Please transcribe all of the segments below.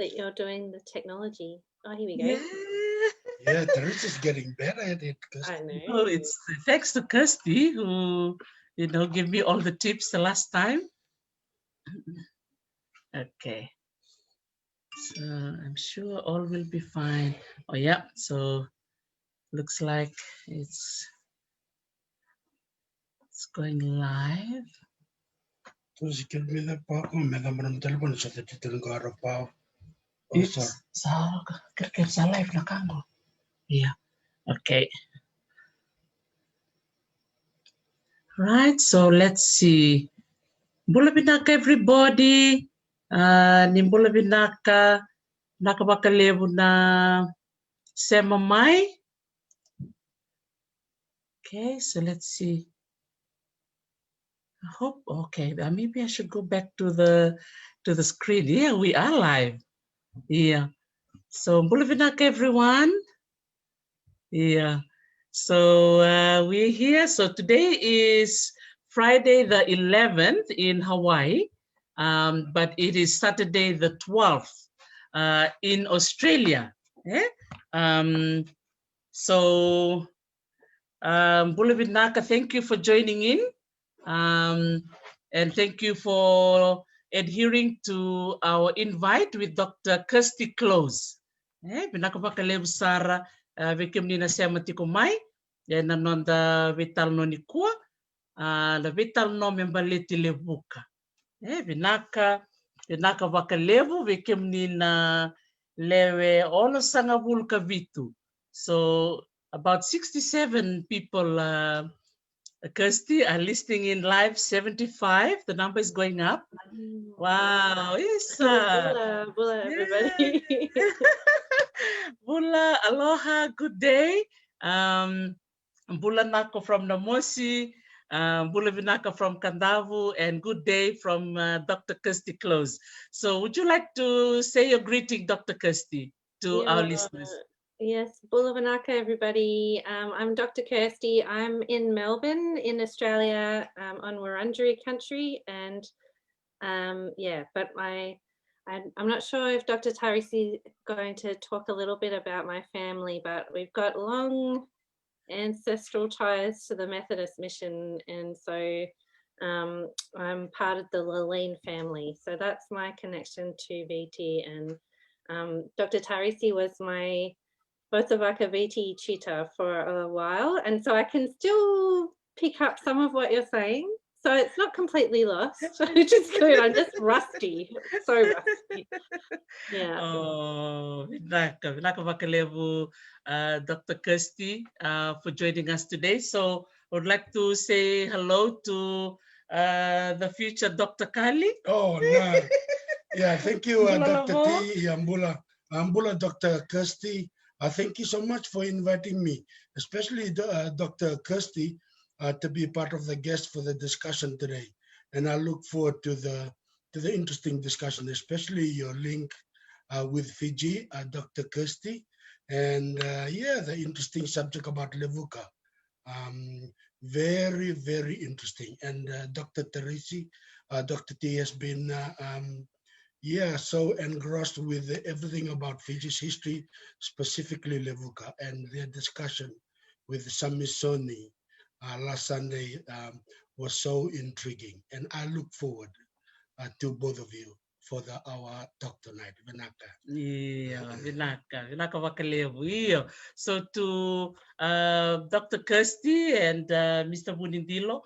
that you're doing the technology. Oh, here we go. Yeah. Yeah, Teresa is getting better at it. I know. Oh, it's thanks to Kirstie who, gave me all the tips the last time. Okay. So I'm sure all will be fine. Oh yeah, so looks like it's going live. So she can be the power, madam telephone so that it didn't go out of power. Oh, It's sorry. sa live na kango. Yeah. Okay. Right, so let's see. Bula Vinaka, everybody. Nimbula Vinaka, nakabakalevu na sema mai. Okay, so let's see. I hope, okay, maybe I should go back to the screen. Yeah, we are live. Yeah. So Bula Vinaka, everyone. Yeah. So we're here. So today is Friday the 11th in Hawaii, but it is Saturday the 12th in Australia. So Bula Vinaka, thank you for joining in. And thank you for adhering to our invite with Dr. Kirstie Close. Vinaka vakalevu sara vekem nina sema tiko mai, na nonda VEITALANOA KEI, na VEITALANOA baleti Levuka. Vinaka vakalevu vekem nina lewe ono sanga vulka vitu. So about 67 people Kirstie are listening in live, 75. The number is going up. Wow, yes. Bula, everybody. Bula, aloha, good day. Bula Nako from Namosi, Bula Vinaka from Kandavu, and good day from Dr. Kirstie Close. So would you like to say your greeting, Dr. Kirstie, to our listeners? Yes, Bula Vinaka, everybody. I'm Dr. Kirstie. I'm in Melbourne, in Australia, on Wurundjeri country, and but I'm not sure if Dr. Tarisi is going to talk a little bit about my family, but we've got long ancestral ties to the Methodist mission, and so I'm part of the Laleen family. So that's my connection to VT, and Dr. Tarisi was my Bosavaka VT tutor for a while, and so I can still pick up some of what you're saying. So it's not completely lost, which is good. I'm just rusty, so rusty. Yeah. Oh, Vinaka vakalevu, Dr. Kirstie, for joining us today. So I would like to say hello to the future Dr. Kali. Oh, no. Yeah, thank you, Dr. T. Ambula, Dr. Kirstie. Thank you so much for inviting me, especially Dr. Kirstie, to be part of the guest for the discussion today. And I look forward to the interesting discussion, especially your link with Fiji, Dr. Kirstie, and the interesting subject about Levuka. Very, very interesting. And Dr. Teresi, Dr. T has been so engrossed with everything about Fiji's history, specifically Levuka, and their discussion with Samisoni last Sunday was so intriguing. And I look forward to both of you for our talk tonight, Vinaka. Yeah, Vinaka vakalevu. Yeah. So to Dr. Kirstie and Mr. Bunindilo,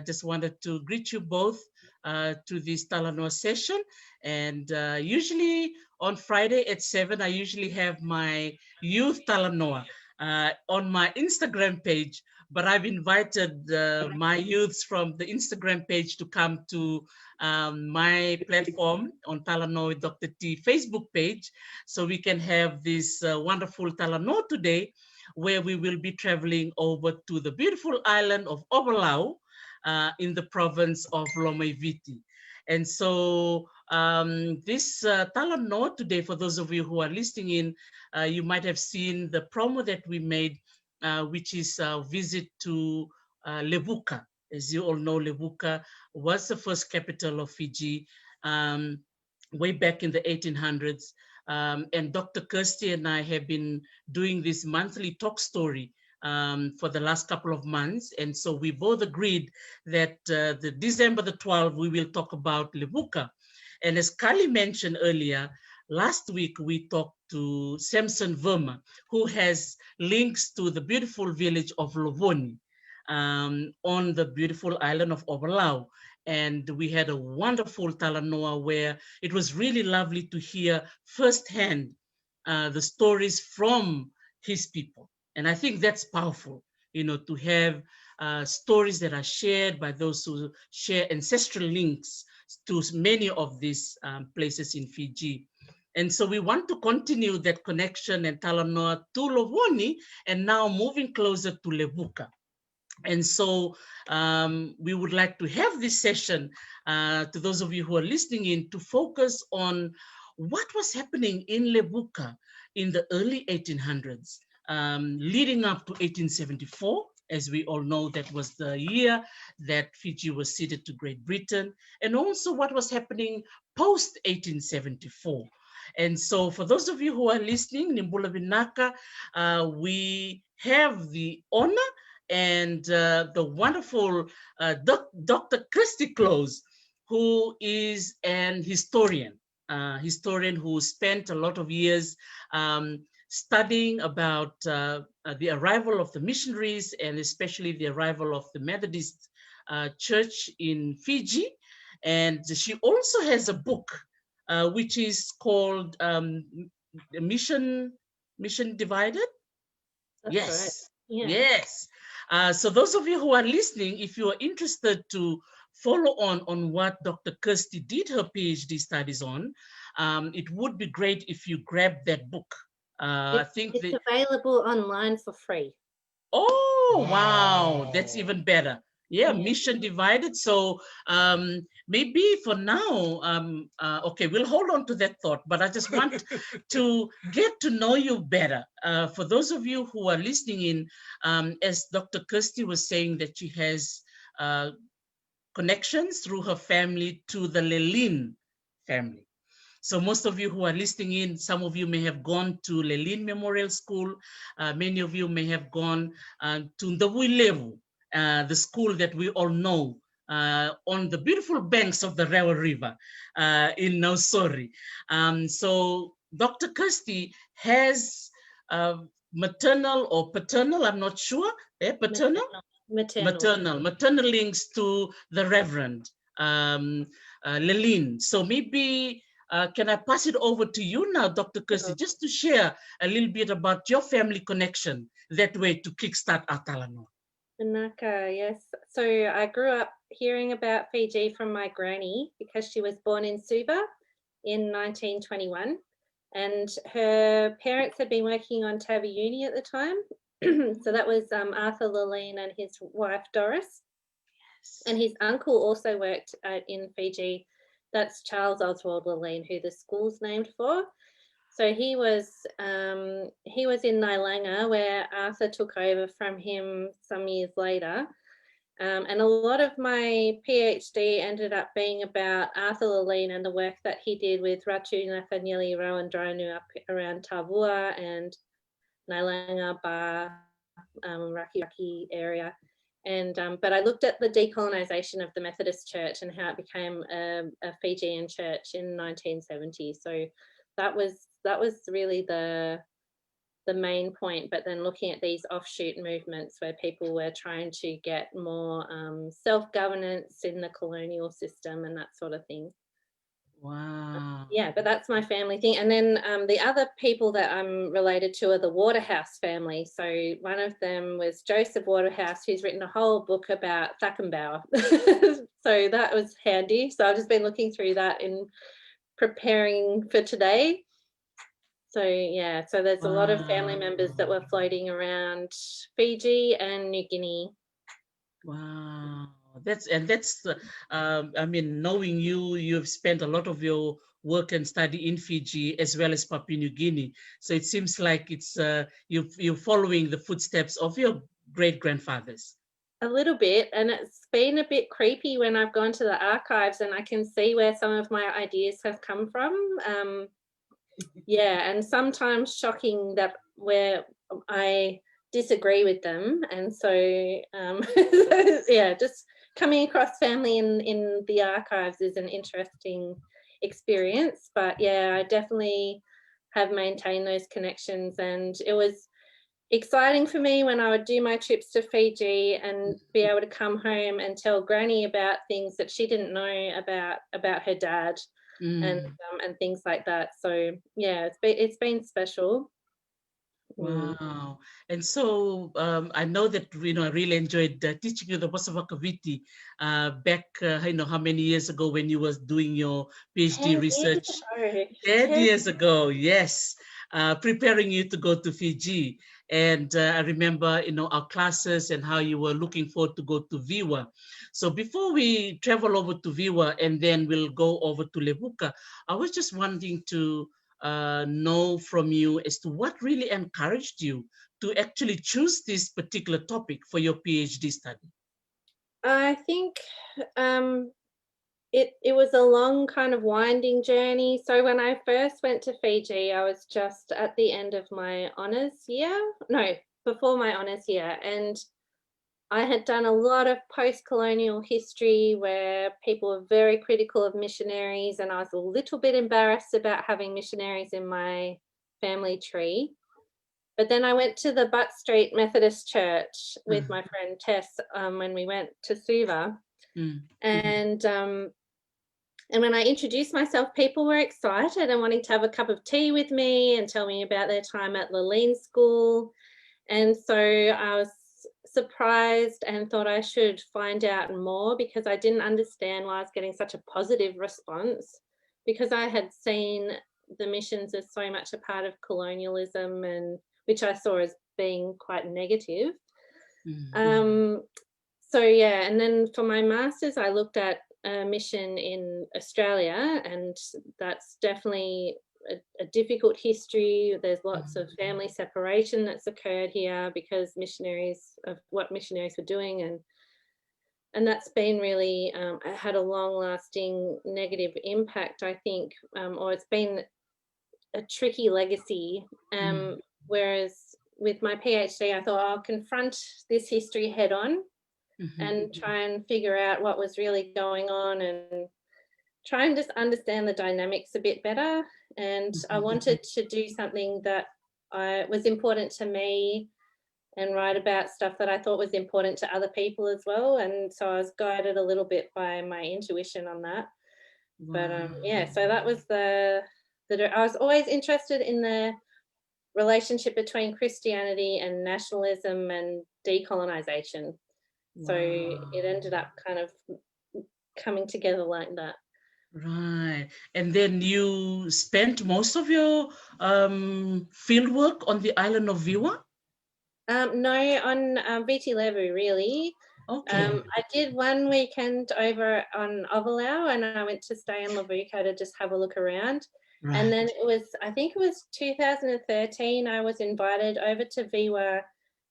just wanted to greet you both to this Talanoa session. And usually on Friday at 7, I usually have my youth Talanoa on my Instagram page. But I've invited my youths from the Instagram page to come to my platform on Talanoa with Dr. T Facebook page, so we can have this wonderful Talanoa today, where we will be traveling over to the beautiful island of Ovalau in the province of Lomaiviti. And so this Talanoa today, for those of you who are listening in, you might have seen the promo that we made, which is a visit to Levuka. As you all know, Levuka was the first capital of Fiji. way back in the 1800s. And Dr. Kirstie and I have been doing this monthly talk story for the last couple of months. And so we both agreed that the December the 12th, we will talk about Levuka. And as Kali mentioned earlier, last week we talked to Samson Verma, who has links to the beautiful village of Lovoni on the beautiful island of Ovalau. And we had a wonderful talanoa where it was really lovely to hear firsthand the stories from his people. And I think that's powerful, you know, to have stories that are shared by those who share ancestral links to many of these places in Fiji. And so we want to continue that connection and talanoa to Lovoni, and now moving closer to Levuka. And so we would like to have this session, to those of you who are listening in, to focus on what was happening in Levuka in the early 1800s, leading up to 1874. As we all know, that was the year that Fiji was ceded to Great Britain, and also what was happening post 1874. And so for those of you who are listening, Nimbula Vinaka, we have the honor and the wonderful Dr. Kirstie Close, who is an historian who spent a lot of years studying about the arrival of the missionaries, and especially the arrival of the Methodist Church in Fiji. And she also has a book which is called Mission Divided. That's Yes. right. Yeah. Yes. So those of you who are listening, if you are interested to follow on what Dr. Kirstie did her PhD studies on, it would be great if you grab that book. I think it's available online for free. Oh, wow. That's even better. Yeah, Mission Divided. So maybe for now, okay, we'll hold on to that thought, but I just want to get to know you better. For those of you who are listening in, as Dr. Kirstie was saying, that she has connections through her family to the Lelin family. So most of you who are listening in, some of you may have gone to Lelin Memorial School. Many of you may have gone to the Levuka, the school that we all know on the beautiful banks of the Rawa River in Nausori. So Dr. Kirstie has maternal or paternal, I'm not sure, paternal? Maternal links to the Reverend Lelin. So maybe can I pass it over to you now, Dr. Kirstie, just to share a little bit about your family connection that way to kickstart our talanoa. Vinaka, yes. So I grew up hearing about Fiji from my granny because she was born in Suva in 1921, and her parents had been working on Taviuni at the time. So that was Arthur Lelin and his wife Doris. Yes. And his uncle also worked in Fiji. That's Charles Oswald Lelin, who the school's named for. So he was in Nailanga, where Arthur took over from him some years later. And a lot of my PhD ended up being about Arthur Lelin and the work that he did with Ratu Nathanieli Rawandronu up around Tavua and Nailanga, Bar, Raki area. And but I looked at the decolonisation of the Methodist Church and how it became a Fijian church in 1970. So that was really the main point. But then looking at these offshoot movements where people were trying to get more self-governance in the colonial system and that sort of thing. Wow. Yeah, but that's my family thing. And then the other people that I'm related to are the Waterhouse family. So one of them was Joseph Waterhouse, who's written a whole book about Thackenbauer. So that was handy. So I've just been looking through that in preparing for today. So yeah, so there's a lot of family members that were floating around Fiji and New Guinea. Wow. That's I mean, knowing you've spent a lot of your work and study in Fiji as well as Papua New Guinea. So it seems like it's you're following the footsteps of your great grandfathers. A little bit, and it's been a bit creepy when I've gone to the archives and I can see where some of my ideas have come from. Yeah, and sometimes shocking that where I disagree with them. And so, yeah, just coming across family in the archives is an interesting experience. But yeah, I definitely have maintained those connections, and it was exciting for me when I would do my trips to Fiji and be able to come home and tell Granny about things that she didn't know about her dad and things like that. So yeah, it's been special. Wow. And so I know that, I really enjoyed teaching you the Wasavakaviti back, how many years ago when you was doing your PhD 10 research. years ago. 10 years ago, yes. Preparing you to go to Fiji. And I remember, our classes and how you were looking forward to go to Viwa. So before we travel over to Viwa and then we'll go over to Levuka, I was just wanting to know from you as to what really encouraged you to actually choose this particular topic for your PhD study. I think it was a long kind of winding journey. So when I first went to Fiji, I was just at the end of my honours year. No, before my honours year. And I had done a lot of post-colonial history where people were very critical of missionaries, and I was a little bit embarrassed about having missionaries in my family tree. But then I went to the Butt Street Methodist Church with my friend Tess when we went to Suva. And when I introduced myself, people were excited and wanting to have a cup of tea with me and tell me about their time at Laline School. And so I was surprised and thought I should find out more, because I didn't understand why I was getting such a positive response, because I had seen the missions as so much a part of colonialism, and which I saw as being quite negative. So yeah, and then for my master's I looked at a mission in Australia, and that's definitely a difficult history. There's lots of family separation that's occurred here because of what missionaries were doing, and that's been really had a long-lasting negative impact, I think, or it's been a tricky legacy. Whereas with my PhD, I thought I'll confront this history head on and try and figure out what was really going on and try and just understand the dynamics a bit better. And I wanted to do something that was important to me and write about stuff that I thought was important to other people as well. And so I was guided a little bit by my intuition on that. But yeah, so that was I was always interested in the relationship between Christianity and nationalism and decolonization. So it ended up kind of coming together like that. Right. And then you spent most of your field work on the island of Viwa? No, on VEITALANOA really. Okay. I did one weekend over on Ovalau, and I went to stay in Levuka to just have a look around. Right. And then I think it was 2013, I was invited over to Viwa.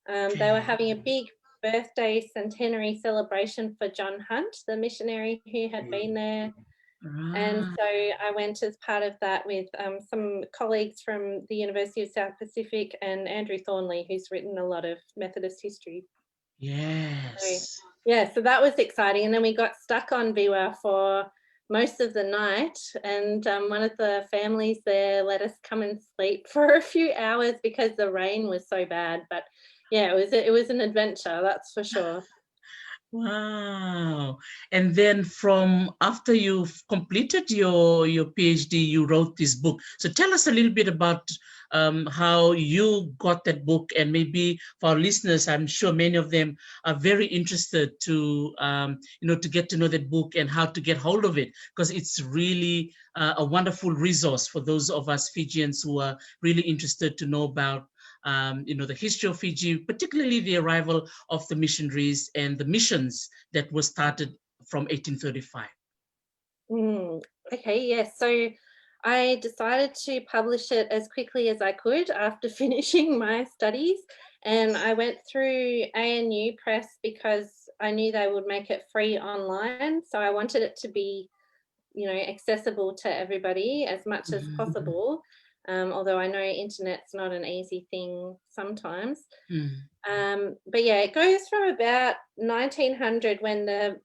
They were having a big birthday centenary celebration for John Hunt, the missionary who had been there. And so I went as part of that with some colleagues from the University of South Pacific and Andrew Thornley, who's written a lot of Methodist history. Yes. So, yeah, so that was exciting. And then we got stuck on Viwa for most of the night, and one of the families there let us come and sleep for a few hours because the rain was so bad. But yeah, it was an adventure, that's for sure. Wow. And then from after you've completed your PhD, you wrote this book. So tell us a little bit about how you got that book, and maybe for our listeners, I'm sure many of them are very interested to, to get to know that book and how to get hold of it, because it's really a wonderful resource for those of us Fijians who are really interested to know about the history of Fiji, particularly the arrival of the missionaries and the missions that were started from 1835. Okay, yes. So I decided to publish it as quickly as I could after finishing my studies. And I went through ANU Press because I knew they would make it free online, so I wanted it to be, you know, accessible to everybody as much as possible. Although I know internet's not an easy thing sometimes. But yeah, it goes from about 1900 when the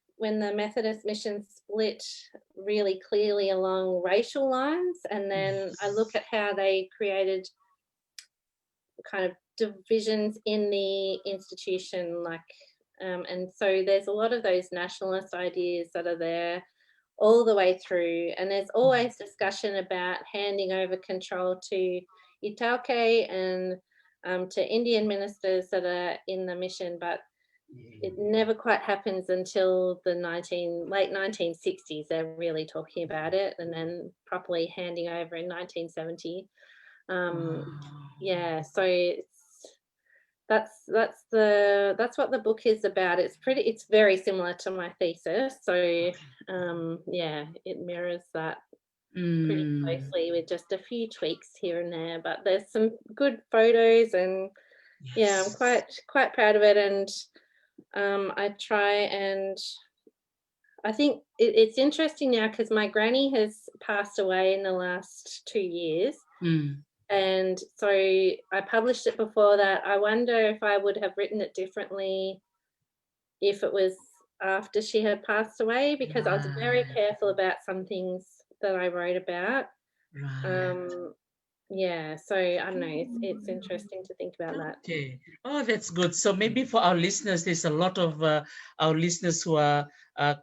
Methodist mission split really clearly along racial lines, and then I look at how they created kind of divisions in the institution, like, and so there's a lot of those nationalist ideas that are there all the way through, and there's always discussion about handing over control to Italke and to Indian ministers that are in the mission, but it never quite happens until the late 1960s. They're really talking about it, and then properly handing over in 1970. Yeah, so that's what the book is about. It's very similar to my thesis. So yeah, it mirrors that pretty closely with just a few tweaks here and there. But there's some good photos, and yeah, I'm quite proud of it. And I try, and I think it's interesting now because my granny has passed away in the last 2 years. And so I published it before that. I wonder if I would have written it differently if it was after she had passed away, because I was very careful about some things that I wrote about. Yeah, so I don't know, it's interesting to think about that. Okay. Oh, that's good. So maybe for our listeners, there's a lot of our listeners who are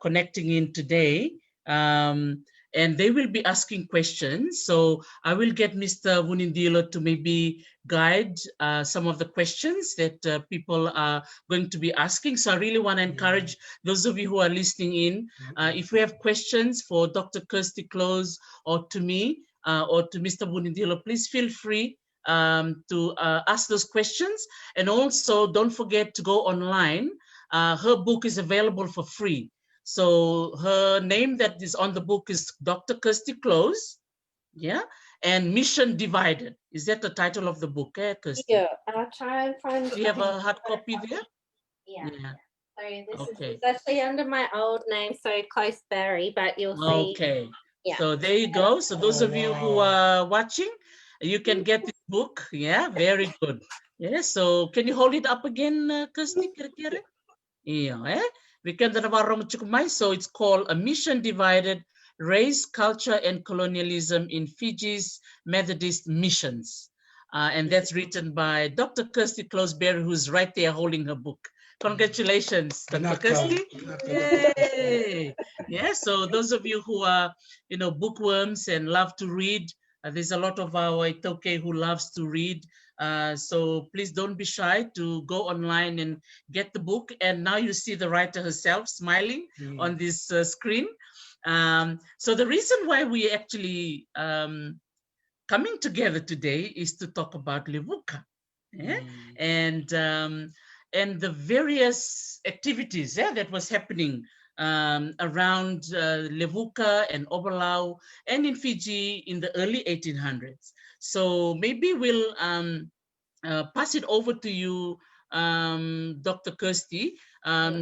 connecting in today, and they will be asking questions. So I will get Mr. Vunindilo to maybe guide some of the questions that people are going to be asking. So I really want to encourage those of you who are listening in, if we have questions for Dr. Kirstie Close or to me, or to Mr. Vunindilo, please feel free to ask those questions. And also don't forget to go online. Her book is available for free. So her name that is on the book is Dr. Kirstie Close, yeah, and Mission Divided. Is that the title of the book, Kirstie? Yeah, I'll try and find. Do you have a hard copy there? Yeah. So this is actually under my old name, so Close Barry, but you'll see. Okay. Yeah. So there you go. So those of you who are watching, you can get this book. Yeah, very good. Yeah. So can you hold it up again, Kirstie? Yeah. So it's called A Mission Divided: Race, Culture, and Colonialism in Fiji's Methodist Missions. And that's written by Dr. Kirstie Close, who's right there holding her book. Congratulations, Dr. Kirstie. Yay! Yeah, so those of you who are, bookworms and love to read, there's a lot of our Itoke who loves to read. So please don't be shy to go online and get the book. And now you see the writer herself smiling on this screen. So the reason why we actually coming together today is to talk about Levuka. Yeah? And the various activities that was happening around Levuka and Ovalau and in Fiji in the early 1800s. So maybe we'll pass it over to you, Dr. Kirstie.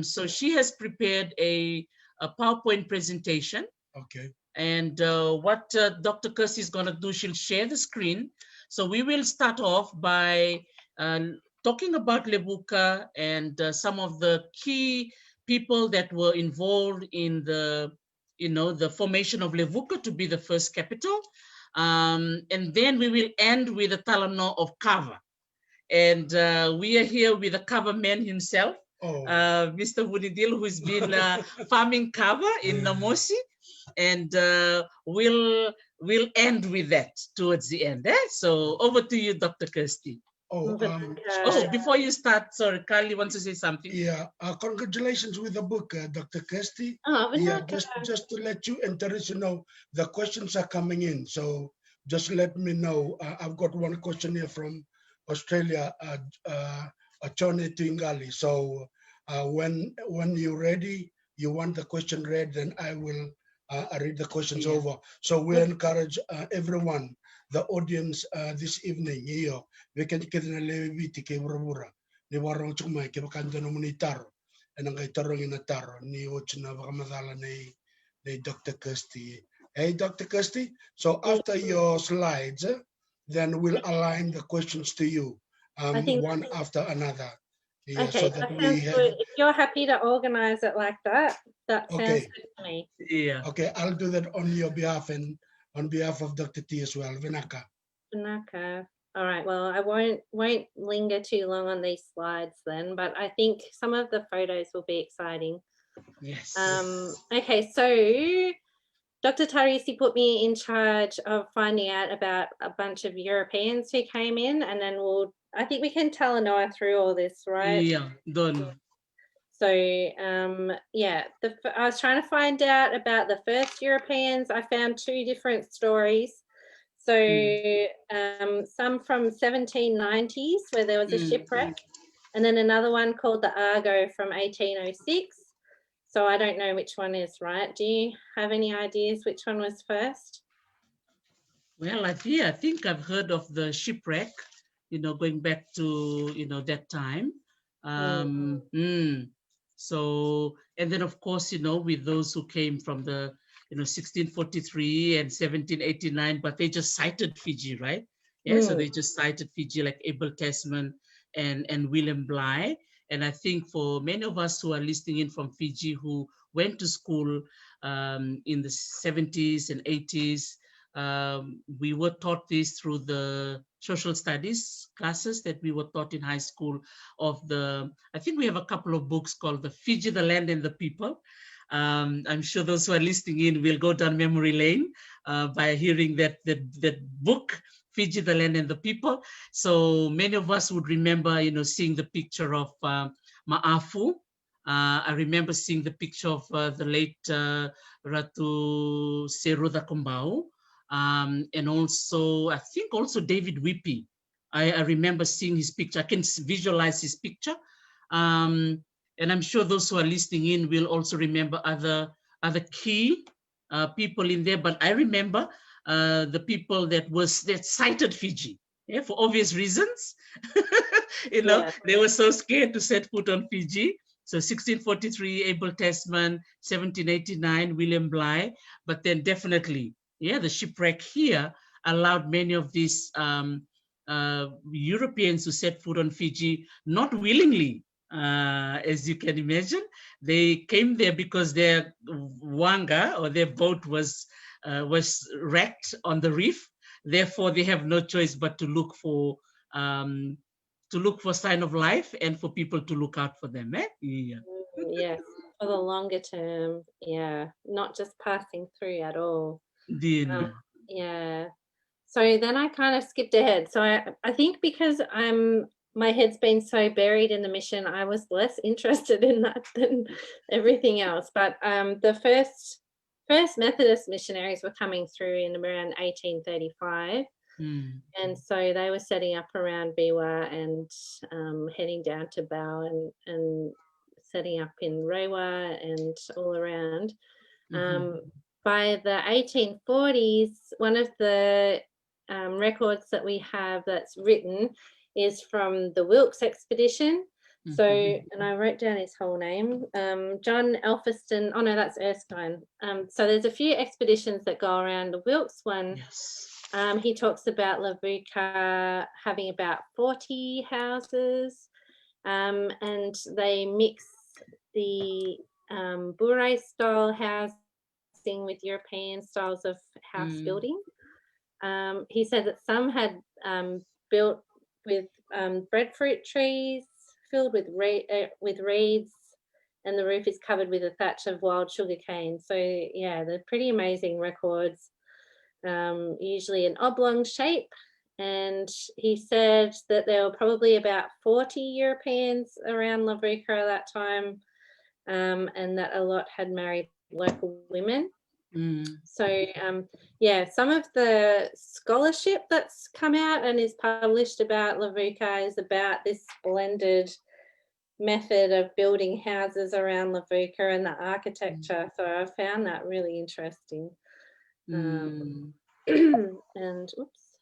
So she has prepared a PowerPoint presentation. Okay. And what Dr. Kirstie is going to do, she'll share the screen. So we will start off by talking about Levuka and some of the key people that were involved in the, the formation of Levuka to be the first capital. And then we will end with the Talanoa of Kava. And we are here with the Kava man himself, Mr. Vunindilo, who's been farming kava in Namosi. And we'll end with that towards the end. So over to you, Dr. Kirstie. Before you start, sorry, Carly wants to say something. Yeah, congratulations with the book, Dr. Kirstie. Just to let you interested know, the questions are coming in. So just let me know. I've got one question here from Australia, Chone Tuingali. So when you're ready, you want the question read, then I will read the questions over. So we encourage everyone, the audience this evening here. We can get a levity ke burabura. Ni warong chumai ke bakanda no monitaro. and ang itarong inataro ni Ochina Vakamadala ni Dr. Kirstie. Hey, Dr. Kirstie, so after your slides, then we'll align the questions to you, I think one after another. Yeah, okay, so that that we sounds good. If you're happy to organize it like that, that sounds okay. good to me. Yeah. Okay, I'll do that on your behalf and on behalf of Dr. T as well, Vinaka. Vinaka. All right, well, I won't linger too long on these slides then, but I think some of the photos will be exciting. Yes. Okay, so Dr. Tarisi put me in charge of finding out about a bunch of Europeans who came in, and then I think we can Talanoa through all this, right? Yeah, done. So, yeah, I was trying to find out about the first Europeans. I found two different stories. So, some from 1790s where there was a shipwreck, and then another one called the Argo from 1806. So I don't know which one is right. Do you have any ideas which one was first? Well, I think I've heard of the shipwreck, going back to, that time. So, and then of course, with those who came from the, 1643 and 1789, but they just cited Fiji, right? Yeah, so they just cited Fiji like Abel Tasman and William Bligh. And I think for many of us who are listening in from Fiji who went to school in the 70s and 80s, we were taught this through the social studies classes that we were taught in high school I think we have a couple of books called The Fiji, the Land and the People. I'm sure those who are listening in will go down memory lane by hearing that book, Fiji, the Land and the People. So many of us would remember, seeing the picture of Ma'afu. I remember seeing the picture of the late Ratu Seruda Kumbau. And also, I think also David Whippy. I remember seeing his picture. I can visualize his picture. And I'm sure those who are listening in will also remember other key people in there. But I remember the people that cited Fiji, for obvious reasons. They were so scared to set foot on Fiji. So 1643, Abel Tasman, 1789, William Bligh. But then definitely, the shipwreck here allowed many of these Europeans who set foot on Fiji, not willingly, as you can imagine. They came there because their wanga or their boat was wrecked on the reef. Therefore, they have no choice but to look for sign of life and for people to look out for them. Yeah. Yes, for the longer term. Yeah, not just passing through at all. Yeah. So then I kind of skipped ahead. So I think because my head's been so buried in the mission, I was less interested in that than everything else. But the first Methodist missionaries were coming through in around 1835. And so they were setting up around Biwa and heading down to Bau and setting up in rawa and all around. By the 1840s, one of the records that we have that's written is from the Wilkes expedition. So, and I wrote down his whole name, John Elphiston. Oh no, that's Erskine. So there's a few expeditions that go around. The Wilkes one, he talks about Levuka having about 40 houses, and they mix the Bure style housing with European styles of house building. He said that some had built with breadfruit trees filled with reeds, and the roof is covered with a thatch of wild sugar cane. So yeah, they're pretty amazing records, usually an oblong shape. And he said that there were probably about 40 Europeans around Levuka at that time, and that a lot had married local women. So yeah, some of the scholarship that's come out and is published about Levuka is about this blended method of building houses around Levuka and the architecture. So I found that really interesting. And oops,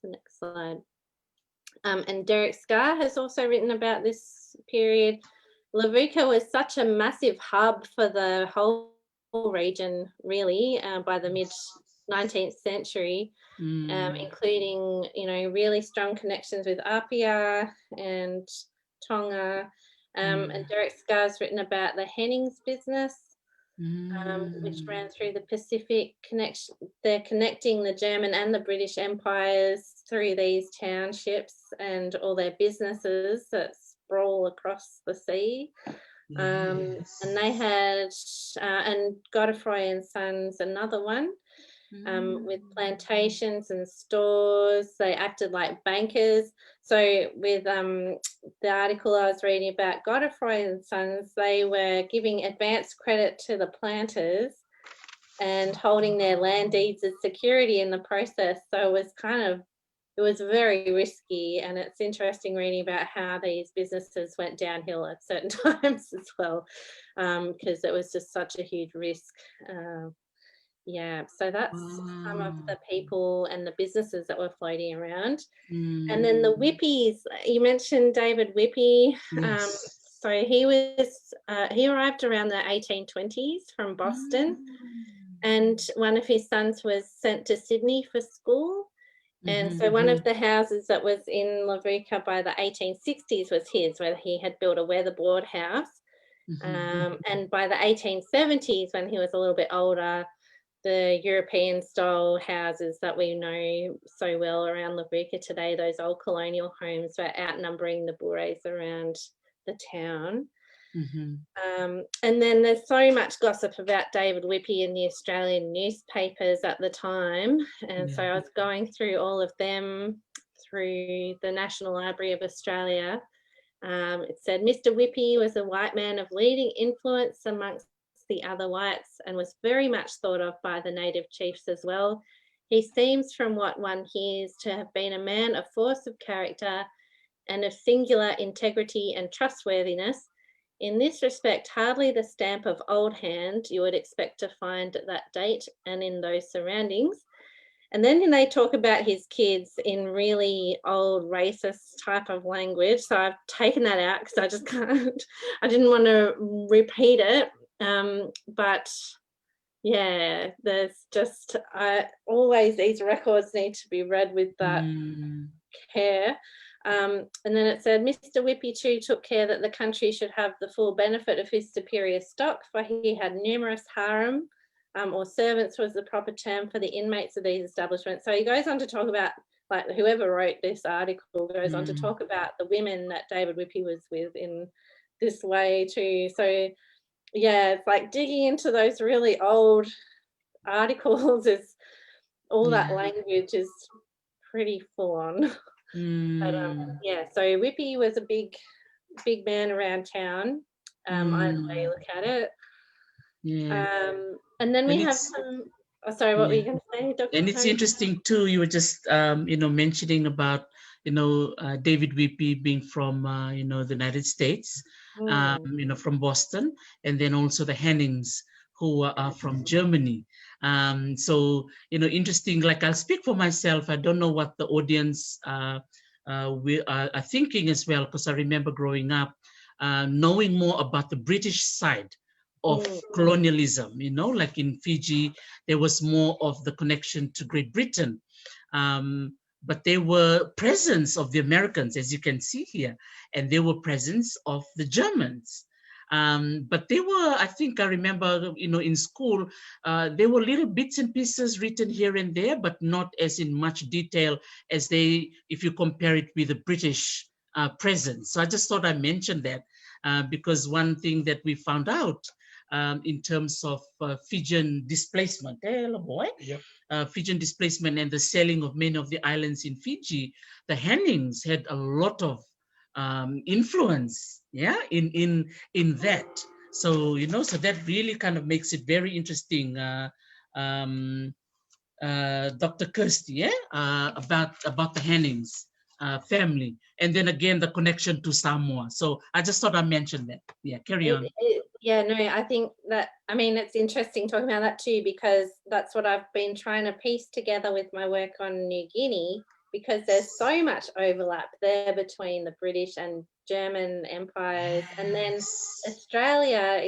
the next slide. And Derek Scarr has also written about this period. Levuka was such a massive hub for the whole region, really, by the mid 19th century, including, you know, really strong connections with Apia and Tonga. And Derek Scar's written about the Hennings business, which ran through the Pacific connection. They're connecting the German and the British empires through these townships and all their businesses that sprawl across the sea. And they had, and Godfrey and Sons, another one, with plantations and stores. They acted like bankers. So with the article I was reading about Godfrey and Sons, they were giving advance credit to the planters and holding their land deeds as security in the process. So it was very risky, and it's interesting reading about how these businesses went downhill at certain times as well, because it was just such a huge risk. Yeah, so that's some of the people and the businesses that were floating around. And then the Whippies, you mentioned David Whippy. Yes. So he arrived around the 1820s from Boston, and one of his sons was sent to Sydney for school. And so one of the houses that was in Levuka by the 1860s was his, where he had built a weatherboard house. And by the 1870s, when he was a little bit older, the European style houses that we know so well around Levuka today, those old colonial homes, were outnumbering the bourgeois around the town. And then there's so much gossip about David Whippy in the Australian newspapers at the time. And so I was going through all of them through the National Library of Australia. It said, Mr. Whippy was a white man of leading influence amongst the other whites and was very much thought of by the native chiefs as well. He seems, from what one hears, to have been a man of force of character and of singular integrity and trustworthiness. In this respect, hardly the stamp of old hand you would expect to find at that date and in those surroundings. And then they talk about his kids in really old racist type of language. So I've taken that out because I just can't, I didn't want to repeat it. But yeah, there's just, always these records need to be read with that care. And then it said, Mr. Whippy too took care that the country should have the full benefit of his superior stock, for he had numerous harem, or servants was the proper term for the inmates of these establishments. So he goes on to talk about, like, whoever wrote this article goes on to talk about the women that David Whippy was with in this way too. So yeah, it's like digging into those really old articles is all that language is pretty full on. But yeah, so Whippy was a big man around town, either way you look at it. And then we have some, sorry, what were you going to say, Dr. And it's interesting too, you were just mentioning about David Whippy being from the United States, from Boston, and then also the Hennings, who are from Germany. So interesting, like, I'll speak for myself. I don't know what the audience we are thinking as well, because I remember growing up knowing more about the British side of colonialism. Like in Fiji, there was more of the connection to Great Britain, but there were presence of the Americans, as you can see here, and there were presence of the Germans. But they were, I think I remember, in school, there were little bits and pieces written here and there, but not as in much detail as if you compare it with the British presence. So I just thought I mentioned that because one thing that we found out in terms of Fijian displacement, hello boy, Fijian displacement and the selling of many of the islands in Fiji, the Hennings had a lot of influence, in that. So so that really kind of makes it very interesting, Dr. Kirstie, about the Hennings family, and then again the connection to Samoa. So I just thought I mentioned that. Yeah, carry on. Yeah, no, I think that, I mean, it's interesting talking about that too, because that's what I've been trying to piece together with my work on New Guinea, because there's so much overlap there between the British and German empires. And then Australia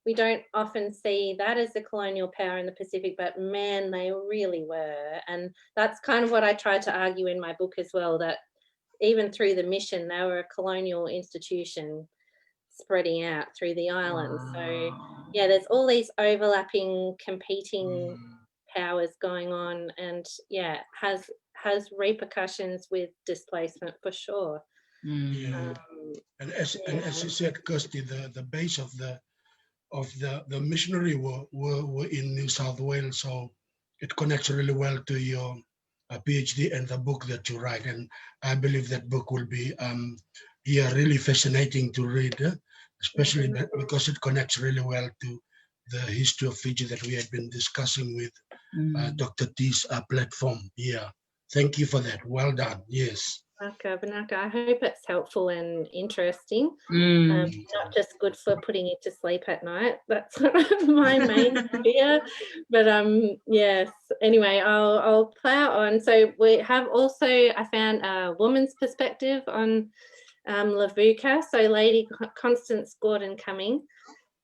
we don't often see that as the colonial power in the Pacific, but man, they really were. And that's kind of what I tried to argue in my book as well, that even through the mission, they were a colonial institution spreading out through the islands. So yeah, there's all these overlapping, competing powers going on, and yeah, has repercussions with displacement for sure. Yeah. And as you said, Kirstie, the base of the missionary were in New South Wales, so it connects really well to your PhD and the book that you write. And I believe that book will be really fascinating to read, especially because it connects really well to the history of Fiji that we had been discussing with Dr. T's platform. Yeah, thank you for that. Well done. Yes. Vinaka, I hope it's helpful and interesting. Not just good for putting you to sleep at night. That's my main fear. But yes. Anyway, I'll plow on. So we have also, I found a woman's perspective on Levuka. So Lady Constance Gordon Cumming.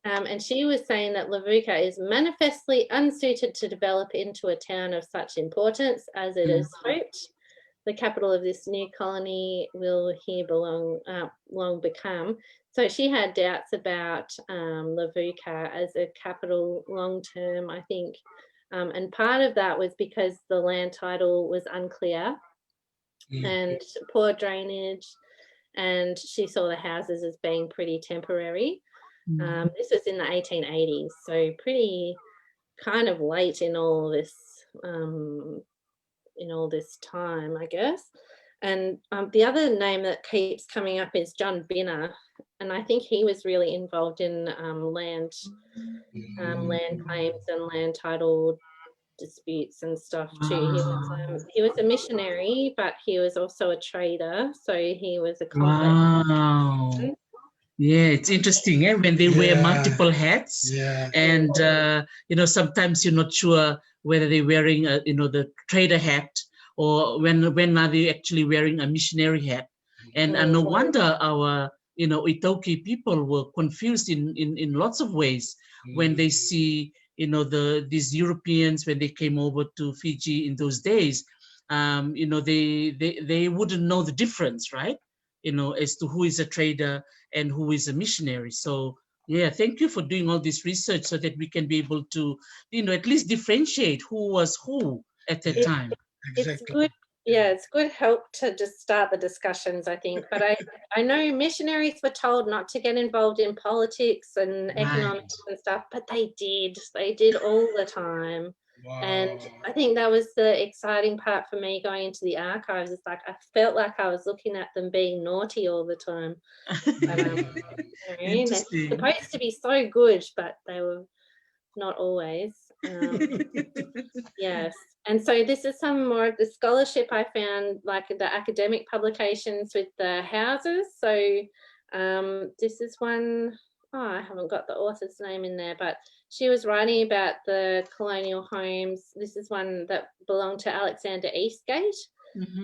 And she was saying that Levuka is manifestly unsuited to develop into a town of such importance as it is hoped. The capital of this new colony will here long become. So she had doubts about Levuka as a capital long term, I think. And part of that was because the land title was unclear and poor drainage, and she saw the houses as being pretty temporary. This was in the 1880s, so pretty kind of late in all this time, I guess. And the other name that keeps coming up is John Binner, and I think he was really involved in land claims and land title disputes and stuff too. He was a missionary, but he was also a trader, so he was a complex. Yeah, it's interesting when they wear multiple hats, and sometimes you're not sure whether they're wearing the trader hat or when are they actually wearing a missionary hat. And no wonder our Itoki people were confused in lots of ways when they see these Europeans when they came over to Fiji in those days. They wouldn't know the difference, right? As to who is a trader and who is a missionary. So yeah, thank you for doing all this research so that we can be able to at least differentiate who was who at that time. Exactly. It's good. Yeah, it's good help to just start the discussions, I think. But I know missionaries were told not to get involved in politics and economics and stuff, but they did all the time. Wow. And I think that was the exciting part for me going into the archives. It's like I felt like I was looking at them being naughty all the time. But, they're supposed to be so good, but they were not always. Yes. And so this is some more of the scholarship I found, like the academic publications with the houses. So this is one, I haven't got the author's name in there, but she was writing about the colonial homes. This is one that belonged to Alexander Eastgate.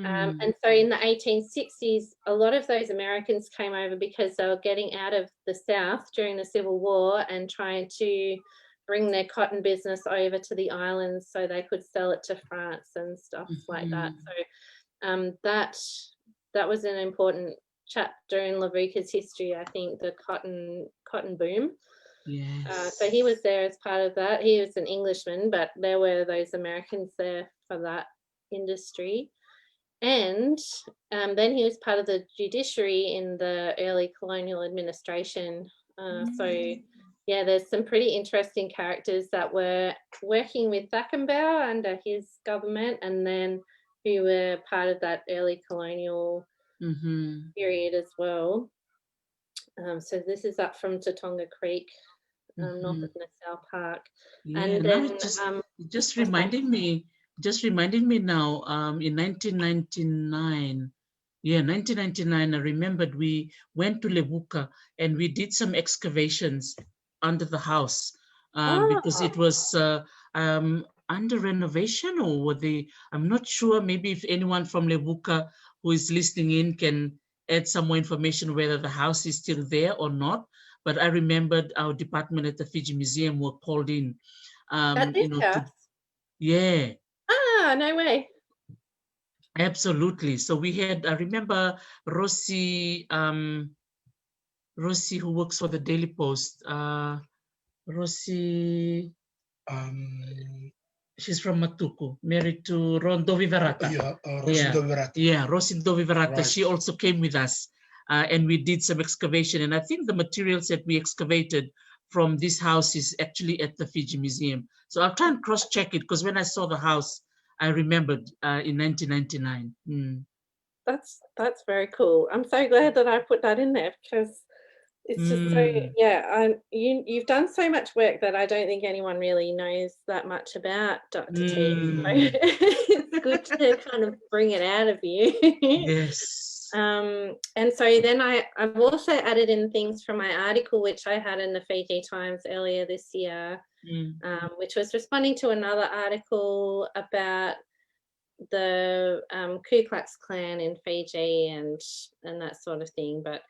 And so in the 1860s, a lot of those Americans came over because they were getting out of the South during the Civil War and trying to bring their cotton business over to the islands so they could sell it to France and stuff like that. So that was an important chapter in Levuka's history, I think, the cotton boom. Yes. So he was there as part of that. He was an Englishman, but there were those Americans there for that industry. And then he was part of the judiciary in the early colonial administration. So yeah, there's some pretty interesting characters that were working with Thackenbauer under his government, and then who were part of that early colonial period as well. So this is up from Tatonga Creek, north of Nassau Park. Yeah, and now then just reminding me now, in 1999. Yeah, 1999, I remembered we went to Levuka and we did some excavations under the house because it was under renovation, or were they, I'm not sure, maybe if anyone from Levuka who is listening in add some more information whether the house is still there or not. But I remembered our department at the Fiji Museum were called in, At this house? yeah. Ah, no way. Absolutely. So we had, I remember Rosie, Rosie who works for the Daily Post, Rosie, she's from Matuku, married to Ron Doviverata. Yeah, Rosie Doviverata. Yeah, Rosie Doviverata. Right. She also came with us, and we did some excavation. And I think the materials that we excavated from this house is actually at the Fiji Museum. So I'll try and cross-check it, because when I saw the house, I remembered in 1999. That's very cool. I'm so glad that I put that in there, because it's just so, yeah, you've done so much work that I don't think anyone really knows that much about, Dr. T. So it's good to kind of bring it out of you. Yes. And so then I've also added in things from my article, which I had in the Fiji Times earlier this year, which was responding to another article about the Ku Klux Klan in Fiji and that sort of thing. But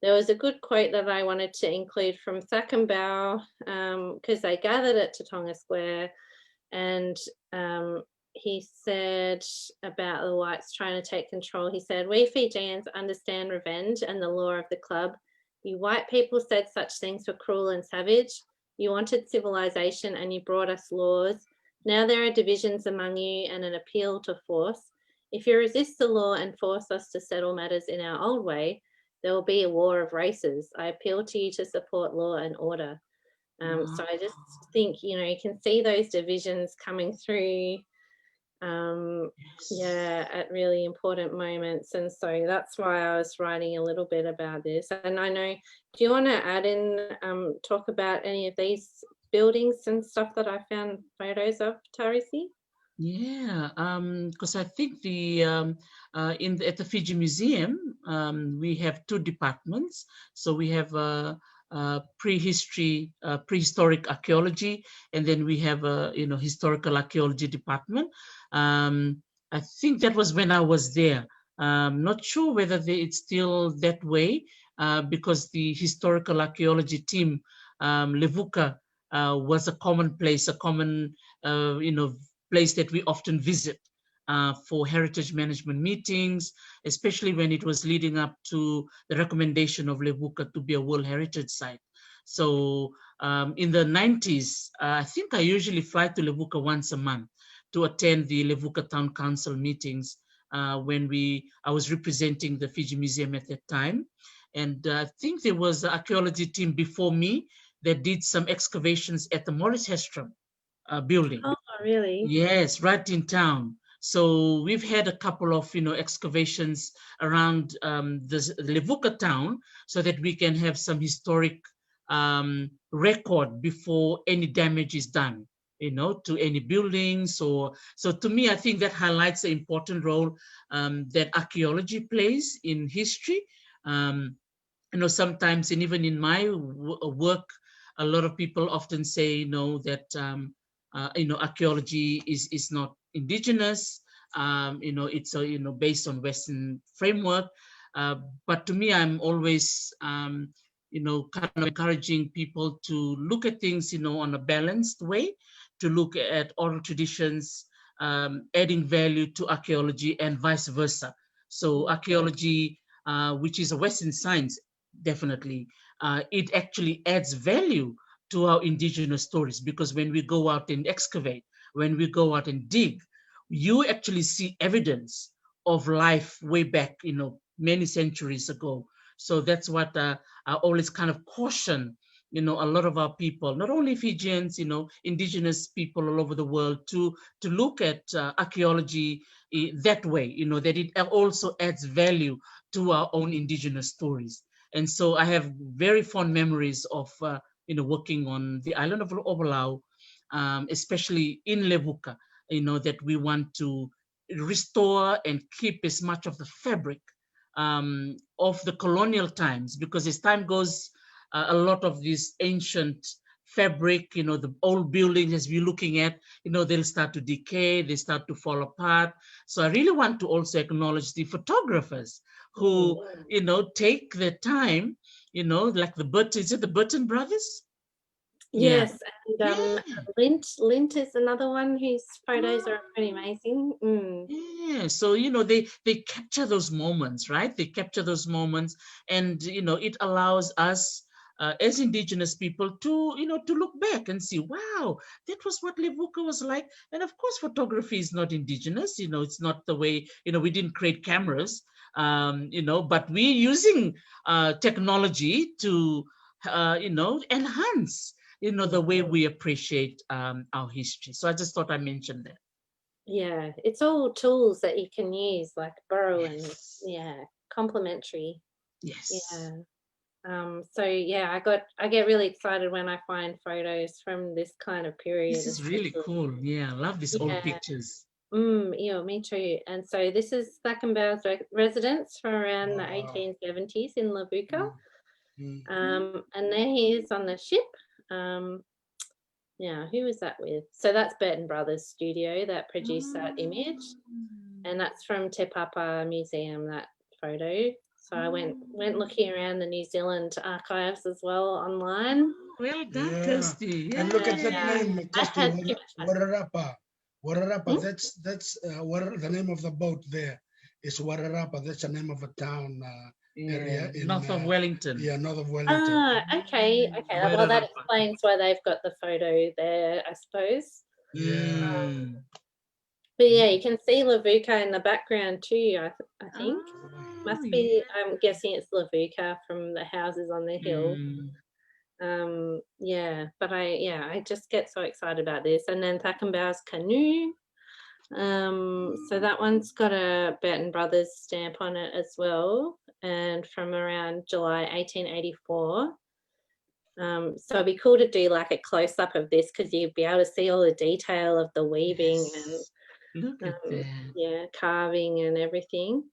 there was a good quote that I wanted to include from Thakambau, because they gathered at Tatonga Square, and he said about the whites trying to take control. He said, "We Fijians understand revenge and the law of the club. You white people said such things were cruel and savage. You wanted civilization and you brought us laws. Now there are divisions among you and an appeal to force. If you resist the law and force us to settle matters in our old way, there will be a war of races. I appeal to you to support law and order." So I just think, you know, you can see those divisions coming through, yeah, at really important moments. And so that's why I was writing a little bit about this. And I know, do you want to add in, talk about any of these buildings and stuff that I found photos of, Tarisi? Yeah, because I think the at the Fiji Museum we have two departments. So we have prehistoric archaeology, and then we have a historical archaeology department. I think that was when I was there. Not sure whether it's still that way, because the historical archaeology team, Levuka, was a common place, a common place that we often visit for heritage management meetings, especially when it was leading up to the recommendation of Levuka to be a World Heritage Site. So in the 90s, I think I usually fly to Levuka once a month to attend the Levuka Town Council meetings when I was representing the Fiji Museum at that time. And I think there was an archaeology team before me that did some excavations at the Morris Hestrom building. Oh, really? Yes, right in town. So we've had a couple of excavations around the Levuka town, so that we can have some historic record before any damage is done, to any buildings. So to me, I think that highlights the important role that archaeology plays in history. Sometimes, and even in my work, a lot of people often say, that archaeology is not indigenous. It's based on Western framework. But to me, I'm always kind of encouraging people to look at things on a balanced way, to look at oral traditions, adding value to archaeology, and vice versa. So archaeology, which is a Western science, definitely, it actually adds value to our indigenous stories, because when we go out and excavate, when we go out and dig, you actually see evidence of life way back, many centuries ago. So that's what I always kind of caution, a lot of our people, not only Fijians, indigenous people all over the world, to look at archaeology that way, that it also adds value to our own indigenous stories. And so I have very fond memories of working on the island of Ovalau, especially in Levuka, that we want to restore and keep as much of the fabric of the colonial times, because as time goes, a lot of these ancient fabric, you know, the old buildings as we're looking at, you know, they'll start to decay, they start to fall apart. So I really want to also acknowledge the photographers who, you know, take their time, you know, like is it the Burton brothers? Yes, and Yeah. Lint is another one whose photos are pretty amazing. Yeah, so you know they capture those moments, right? They capture those moments, and you know it allows us as Indigenous people to to look back and see, wow, that was what Levuka was like. And of course, photography is not Indigenous. You know, it's not the way we didn't create cameras. But we're using technology to enhance the way we appreciate our history. So I just thought I mentioned that. Yeah, it's all tools that you can use, like borrow Yes. and complementary. Yes. Yeah. So yeah, I get really excited when I find photos from this kind of period. This is really cool. Yeah, I love these old pictures. Yeah, me too. And so this is Thakambau's residence from around the 1870s in Levuka. And there he is on the ship. Yeah, who was that with? So that's Burton Brothers Studio that produced that image, and that's from Te Papa Museum, that photo. So I went looking around the New Zealand archives as well online. Well done, Kirstie. And look at that name, Kirstie, Wararapa. Wararapa. Hmm? That's the name of the boat there. Is Wararapa. That's the name of a town area in north of Wellington. Yeah, north of Wellington. Okay. Well, that explains why they've got the photo there, I suppose. Yeah. But yeah, you can see Levuka in the background too, I think. Must be, I'm guessing it's Levuka from the houses on the hill. Yeah, but I just get so excited about this. And then Thakambau's canoe. So that one's got a Burton Brothers stamp on it as well, and from around July 1884. So it'd be cool to do like a close-up of this, because you'd be able to see all the detail of the weaving and look at that. Yeah, carving and everything.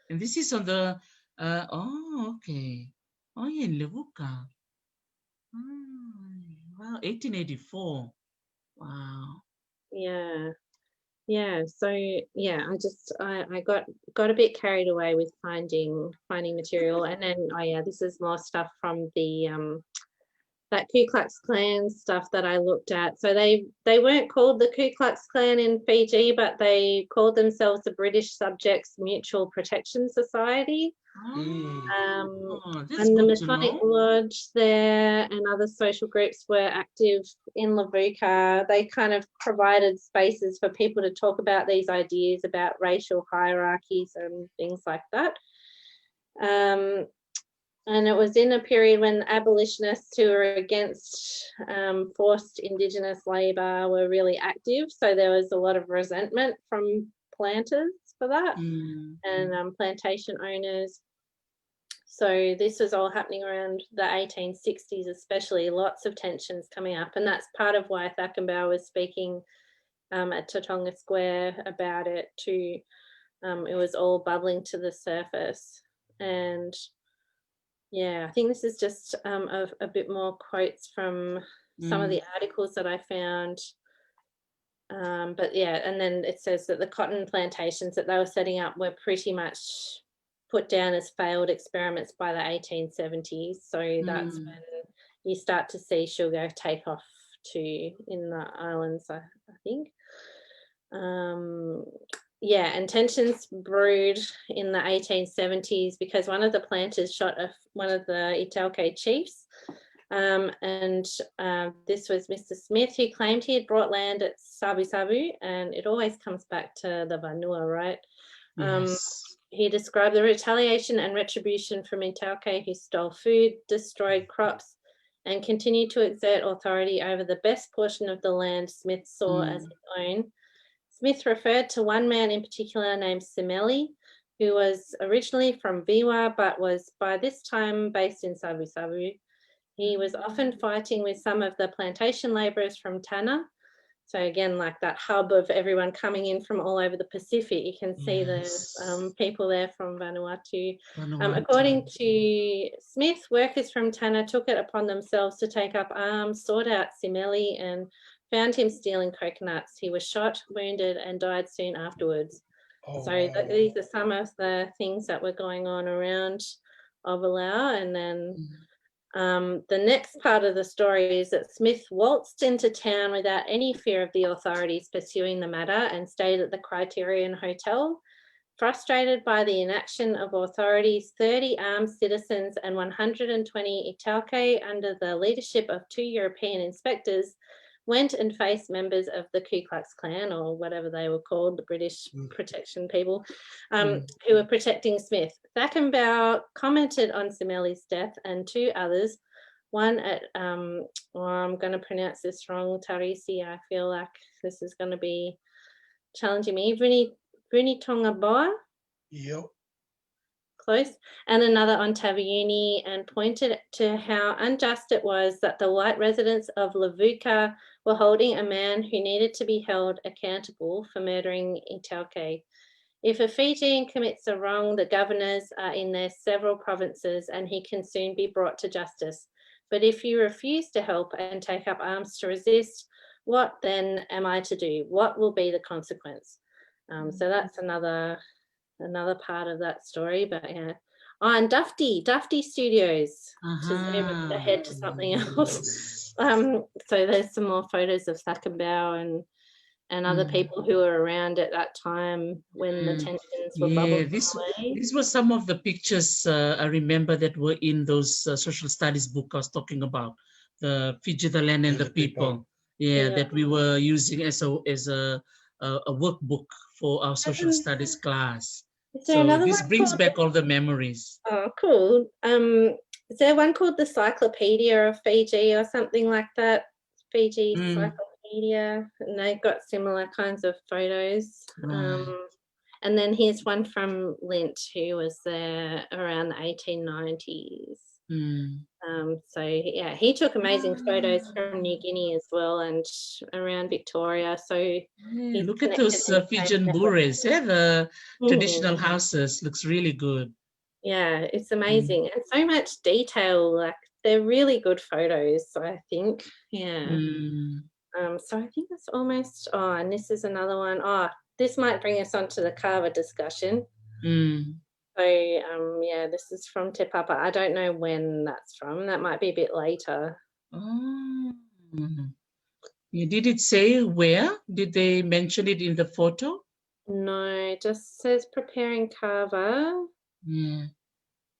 And this is on the okay. Oh yeah, Levuka. Wow, 1884. Wow. Yeah. So yeah, I got a bit carried away with finding material, and then this is more stuff from the that Ku Klux Klan stuff that I looked at. So they weren't called the Ku Klux Klan in Fiji, but they called themselves the British Subjects Mutual Protection Society. And the Masonic Lodge there and other social groups were active in Levuka. They kind of provided spaces for people to talk about these ideas about racial hierarchies and things like that. And it was in a period when abolitionists who were against forced Indigenous labour were really active. So there was a lot of resentment from planters for that and plantation owners. So this was all happening around the 1860s, especially, lots of tensions coming up. And that's part of why Thakambau was speaking at Tatonga Square about it too. It was all bubbling to the surface. And yeah, I think this is just a bit more quotes from some of the articles that I found. But yeah, and then it says that the cotton plantations that they were setting up were pretty much put down as failed experiments by the 1870s. So that's when you start to see sugar take off too in the islands, I think. Yeah, and tensions brewed in the 1870s because one of the planters shot one of the Italke chiefs. This was Mr. Smith, who claimed he had brought land at Sabu Sabu, and it always comes back to the Vanua, right? Yes. He described the retaliation and retribution from Italke, who stole food, destroyed crops, and continued to exert authority over the best portion of the land Smith saw as his own. Smith referred to one man in particular named Semeli, who was originally from Viwa but was by this time based in Sabu Sabu. He was often fighting with some of the plantation labourers from Tana, So again, like that hub of everyone coming in from all over the Pacific, you can see the people there from Vanuatu. According to Smith, workers from Tanna took it upon themselves to take up arms, sought out Simeli, and found him stealing coconuts. He was shot, wounded, and died soon afterwards. So these are some of the things that were going on around Ovalau. And then the next part of the story is that Smith waltzed into town without any fear of the authorities pursuing the matter and stayed at the Criterion Hotel. Frustrated by the inaction of authorities, 30 armed citizens and 120 iTauke under the leadership of 2 European inspectors went and faced members of the Ku Klux Klan, or whatever they were called, the British protection people, who were protecting Smith. Thackenbow commented on Simeli's death and 2 others, one at, I'm going to pronounce this wrong, Tarisi, I feel like this is going to be challenging me, Vunitongaboa? Yep. Close, and another on Taviuni, and pointed to how unjust it was that the white residents of Levuka were holding a man who needed to be held accountable for murdering iTauke. If a Fijian commits a wrong, the governors are in their several provinces and he can soon be brought to justice. But if you refuse to help and take up arms to resist, what then am I to do? What will be the consequence? So that's another part of that story, but yeah. Oh, and Dufty Studios, to zoom ahead to something else. So there's some more photos of Thackenbow and other people who were around at that time when the tensions were bubbling away. These were some of the pictures I remember that were in those social studies book I was talking about, the Fiji, the land and the people. Yeah, that we were using as a workbook for our social studies class. So this brings back all the memories. Oh, cool. Is there one called the Cyclopedia of Fiji or something like that? Fiji Cyclopedia, and they've got similar kinds of photos. And then here's one from Lint, who was there around the 1890s. So yeah, he took amazing photos from New Guinea as well and around Victoria. So look at those Fijian bures, the traditional houses. Looks really good. Yeah, it's amazing, and so much detail. Like they're really good photos, I think. Yeah. So I think that's almost. Oh, and this is another one. Oh, this might bring us on to the kava discussion. So, yeah, this is from Te Papa. I don't know when that's from. That might be a bit later. Did it say where? Did they mention it in the photo? No, it just says preparing kava. Yeah,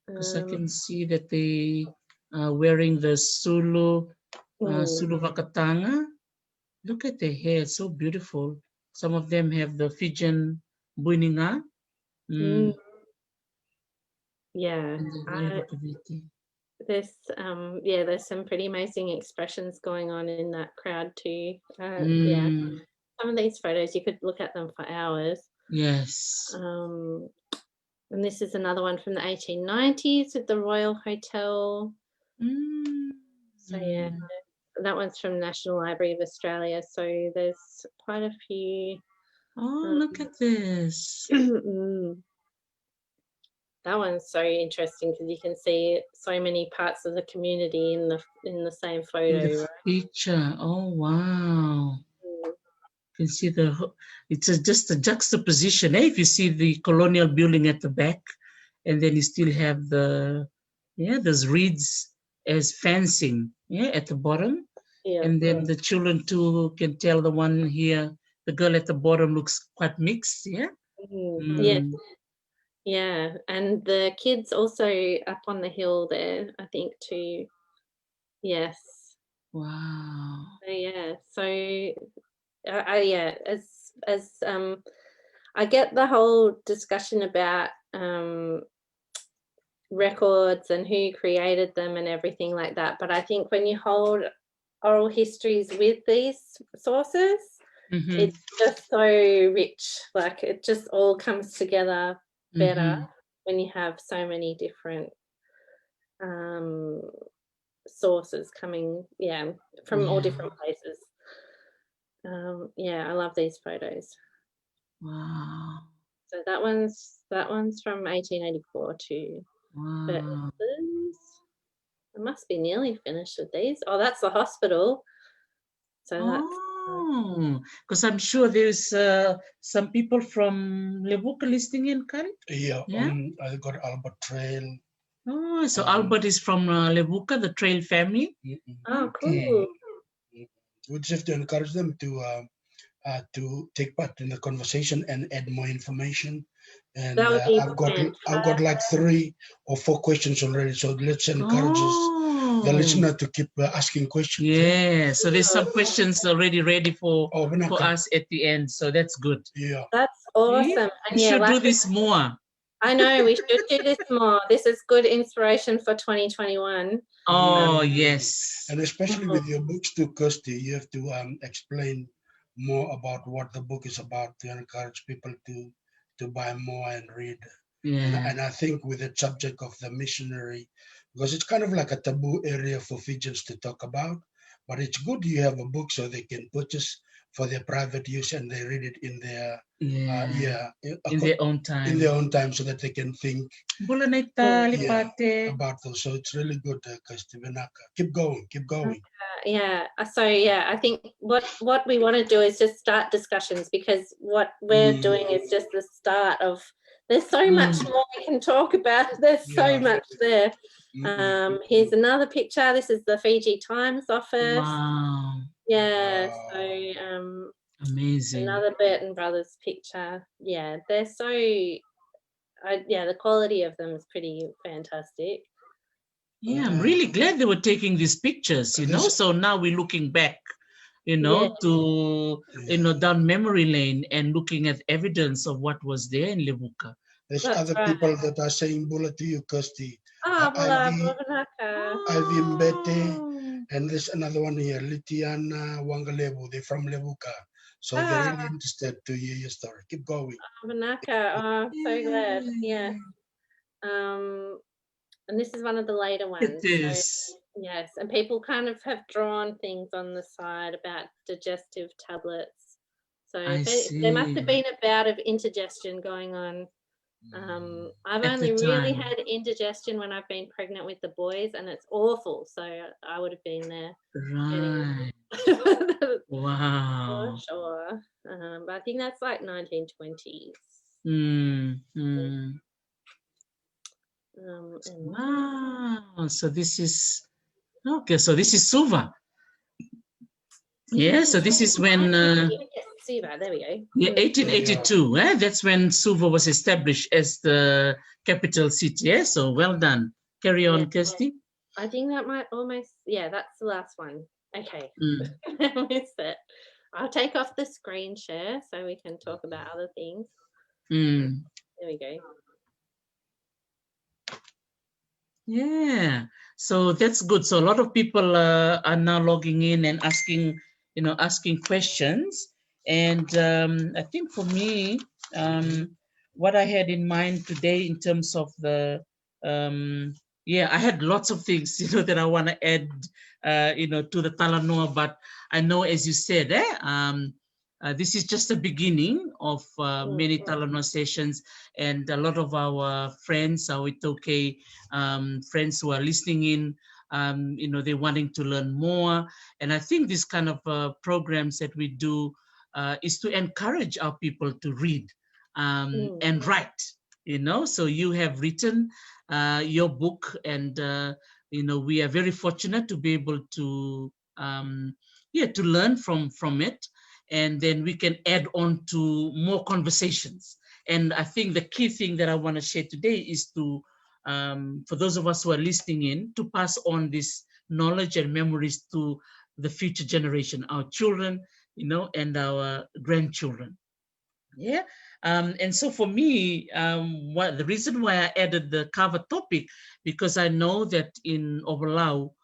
because I can see that they are wearing the Sulu Vakatanga. Look at the hair, so beautiful. Some of them have the Fijian buininga. Yeah, there's some pretty amazing expressions going on in that crowd too. Yeah, some of these photos you could look at them for hours. Yes. And this is another one from the 1890s at the Royal Hotel. So yeah, that one's from National Library of Australia. So there's quite a few. Oh, look at this. That one's so interesting because you can see so many parts of the community in the same photo. In the picture. Oh wow. You can see it's just a juxtaposition. If you see the colonial building at the back, and then you still have those reeds as fencing, at the bottom. And then the children too can tell the one here, the girl at the bottom looks quite mixed, Yeah, and the kids also up on the hill there, I think too. Yes. Wow. So, yeah. So, as I get the whole discussion about records and who created them and everything like that, but I think when you hold oral histories with these sources, it's just so rich. Like it just all comes together better when you have so many different sources coming from all different places. Yeah, I love these photos. Wow. So that one's from 1884 too. But Wow. I must be nearly finished with these. Oh, that's the hospital. So that's Oh, because I'm sure there's some people from Levuka listening in, Kari? Yeah, Yeah. I got Albert Trail. Oh, so Albert is from Levuka, the Trail family. oh, Okay. cool. We just have to encourage them to take part in the conversation and add more information. And That would be I've got like 3 or 4 questions already. So let's encourage the listener to keep asking questions. Yeah, so there's some questions already ready for Vinaka. us at the end. So that's good. Yeah. That's awesome. See? And We yeah, should like do this more. I know we should do this more. This is good inspiration for 2021. Oh, yes. And especially with your books too, Kirstie, you have to explain more about what the book is about to encourage people to buy more and read. Yeah. And I think with the subject of the missionary, because it's kind of like a taboo area for Fijians to talk about, but it's good you have a book so they can purchase for their private use and they read it in their in their own time. In their own time, so that they can think about those. So it's really good, Kirstie. Vinaka. Keep going, keep going. Yeah. So yeah, I think what we want to do is just start discussions, because what we're doing is just the start of. There's so much more we can talk about. There's so much there. Here's another picture. This is the Fiji Times office. Wow. Yeah. So amazing. Another Burton Brothers picture. Yeah, they're so. The quality of them is pretty fantastic. Yeah, I'm really glad they were taking these pictures, you know. So now we're looking back, you know, to, down memory lane and looking at evidence of what was there in Levuka. There's other people that are saying bula to you, Kirstie. Bula, Ivy Mbete, and there's another one here, Litiana Wangalevu. They're from Levuka. So they're really interested to hear your story. Keep going. Vinaka, so glad. Yeah. And this is one of the later ones. It is. So, yes, and people kind of have drawn things on the side about digestive tablets. So there must have been a bout of indigestion going on. I've only really had indigestion when I've been pregnant with the boys, and it's awful. So I would have been there. Right. Wow. For sure. But I think that's like 1920s. Wow. So this is okay. So this is Suva. Yeah. So this is when. Suva. There we go. Yeah, 1882. That's when Suva was established as the capital city. Yeah. So well done. Carry on, Kirstie. I think that might almost. Yeah, that's the last one. Okay. Missed it. I'll take off the screen share so we can talk about other things. There we go. Yeah, so that's good. So a lot of people are now logging in and asking, asking questions. And I think for me, what I had in mind today in terms of the, I had lots of things, that I want to add, to the Talanoa. But I know, as you said, this is just the beginning of many Talanoa sessions, and a lot of our friends, our Itoke friends who are listening in, they're wanting to learn more. And I think this kind of programs that we do is to encourage our people to read and write, So you have written your book, and, we are very fortunate to be able to, to learn from it. And then we can add on to more conversations. And I think the key thing that I want to share today is to, for those of us who are listening in, to pass on this knowledge and memories to the future generation, our children, and our grandchildren. Yeah. And so for me, the reason why I added the cover topic, because I know that in Ovalau,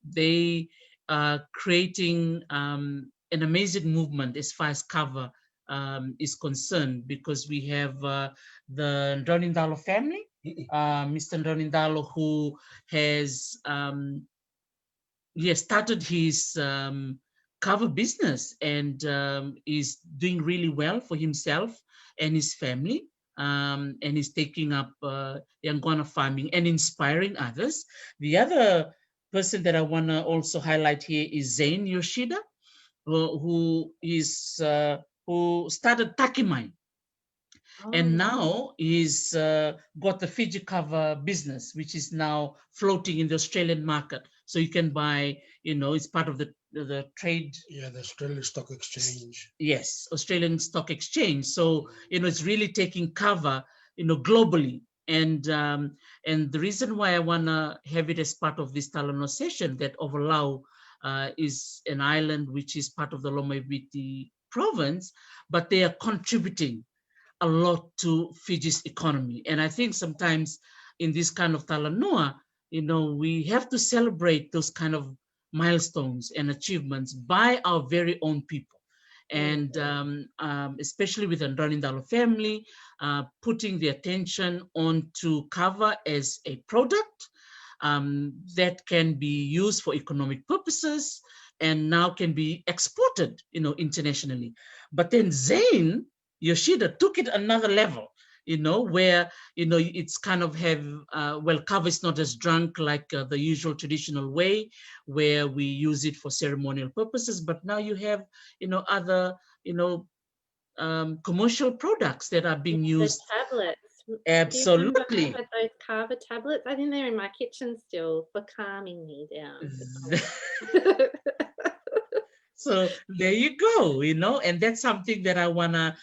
they are creating an amazing movement as far as cover is concerned, because we have the Ndronindalo family, Mr. Ndronindalo, who has started his kava business, and is doing really well for himself and his family. And he's taking up Yangwana farming and inspiring others. The other person that I want to also highlight here is Zane Yoshida, who started Takimine, and now he's got the Fiji kava business, which is now floating in the Australian market. So you can buy, it's part of the trade. Yeah, the Australian Stock Exchange. Yes, Australian Stock Exchange. So, it's really taking cover, globally. And the reason why I want to have it as part of this Talanoa session, that Ovalau is an island which is part of the Lomaiviti province, but they are contributing a lot to Fiji's economy. And I think sometimes in this kind of Talanoa, we have to celebrate those kind of milestones and achievements by our very own people. And especially with the Ndranindalo family, putting the attention onto kava as a product that can be used for economic purposes and now can be exported, internationally. But then Zane Yoshida took it another level, where, it's kind of kava is not as drunk like the usual traditional way where we use it for ceremonial purposes, but now you have, other, commercial products that are being used. The tablets. Absolutely. Do you remember those kava tablets? I think they're in my kitchen still for calming me down. So there you go, and that's something that I want to,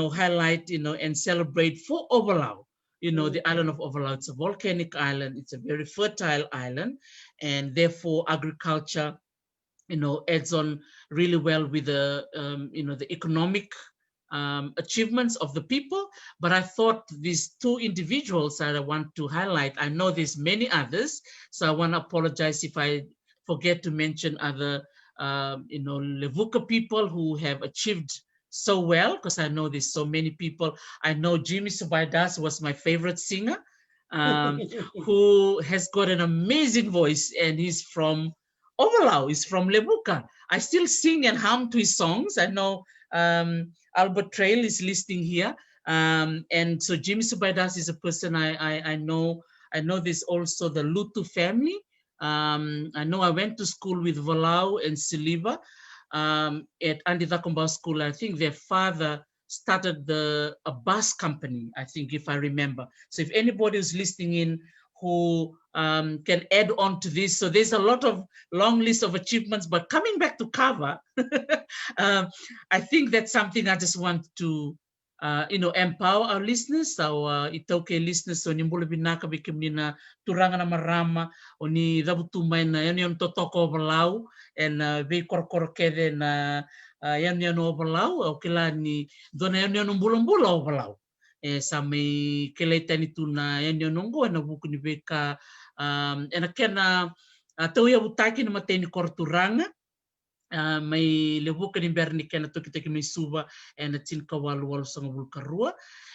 highlight, and celebrate for Ovalau. The island of Ovalau, it's a volcanic island. It's a very fertile island, and therefore agriculture, adds on really well with the, the economic achievements of the people. But I thought these two individuals that I want to highlight, I know there's many others, so I want to apologize if I forget to mention other Levuka people who have achieved so well, because I know there's so many people. I know Jimmy Subaidas was my favorite singer, who has got an amazing voice, and he's from Ovalau, he's from Levuka. I still sing and hum to his songs. I know Albert Trail is listening here. And so Jimmy Subaidas is a person I know. I know there's also the Lutu family. I know I went to school with Ovalau and Siliva at Andithakumbau School. I think their father started a bus company, I think, if I remember. So if anybody is listening in who can add on to this. So there's a long list of achievements, but coming back to kava, I think that's something I just want to empower our listeners, our itoke listeners, so nimbula Vinaka bikimnina turanga na marama, o ni dabutumay na yan totoko Ovalau, and ve korokede na yan Ovalau, o kila ni dona yan umbula Ovalau. Sa may kailan ito na yan nunggo na buku ni Beka, and again tauya butaki na matay ni korturanga. May Levuka ni Berni kena to kita may suba and at sin kawal sa ngulkarua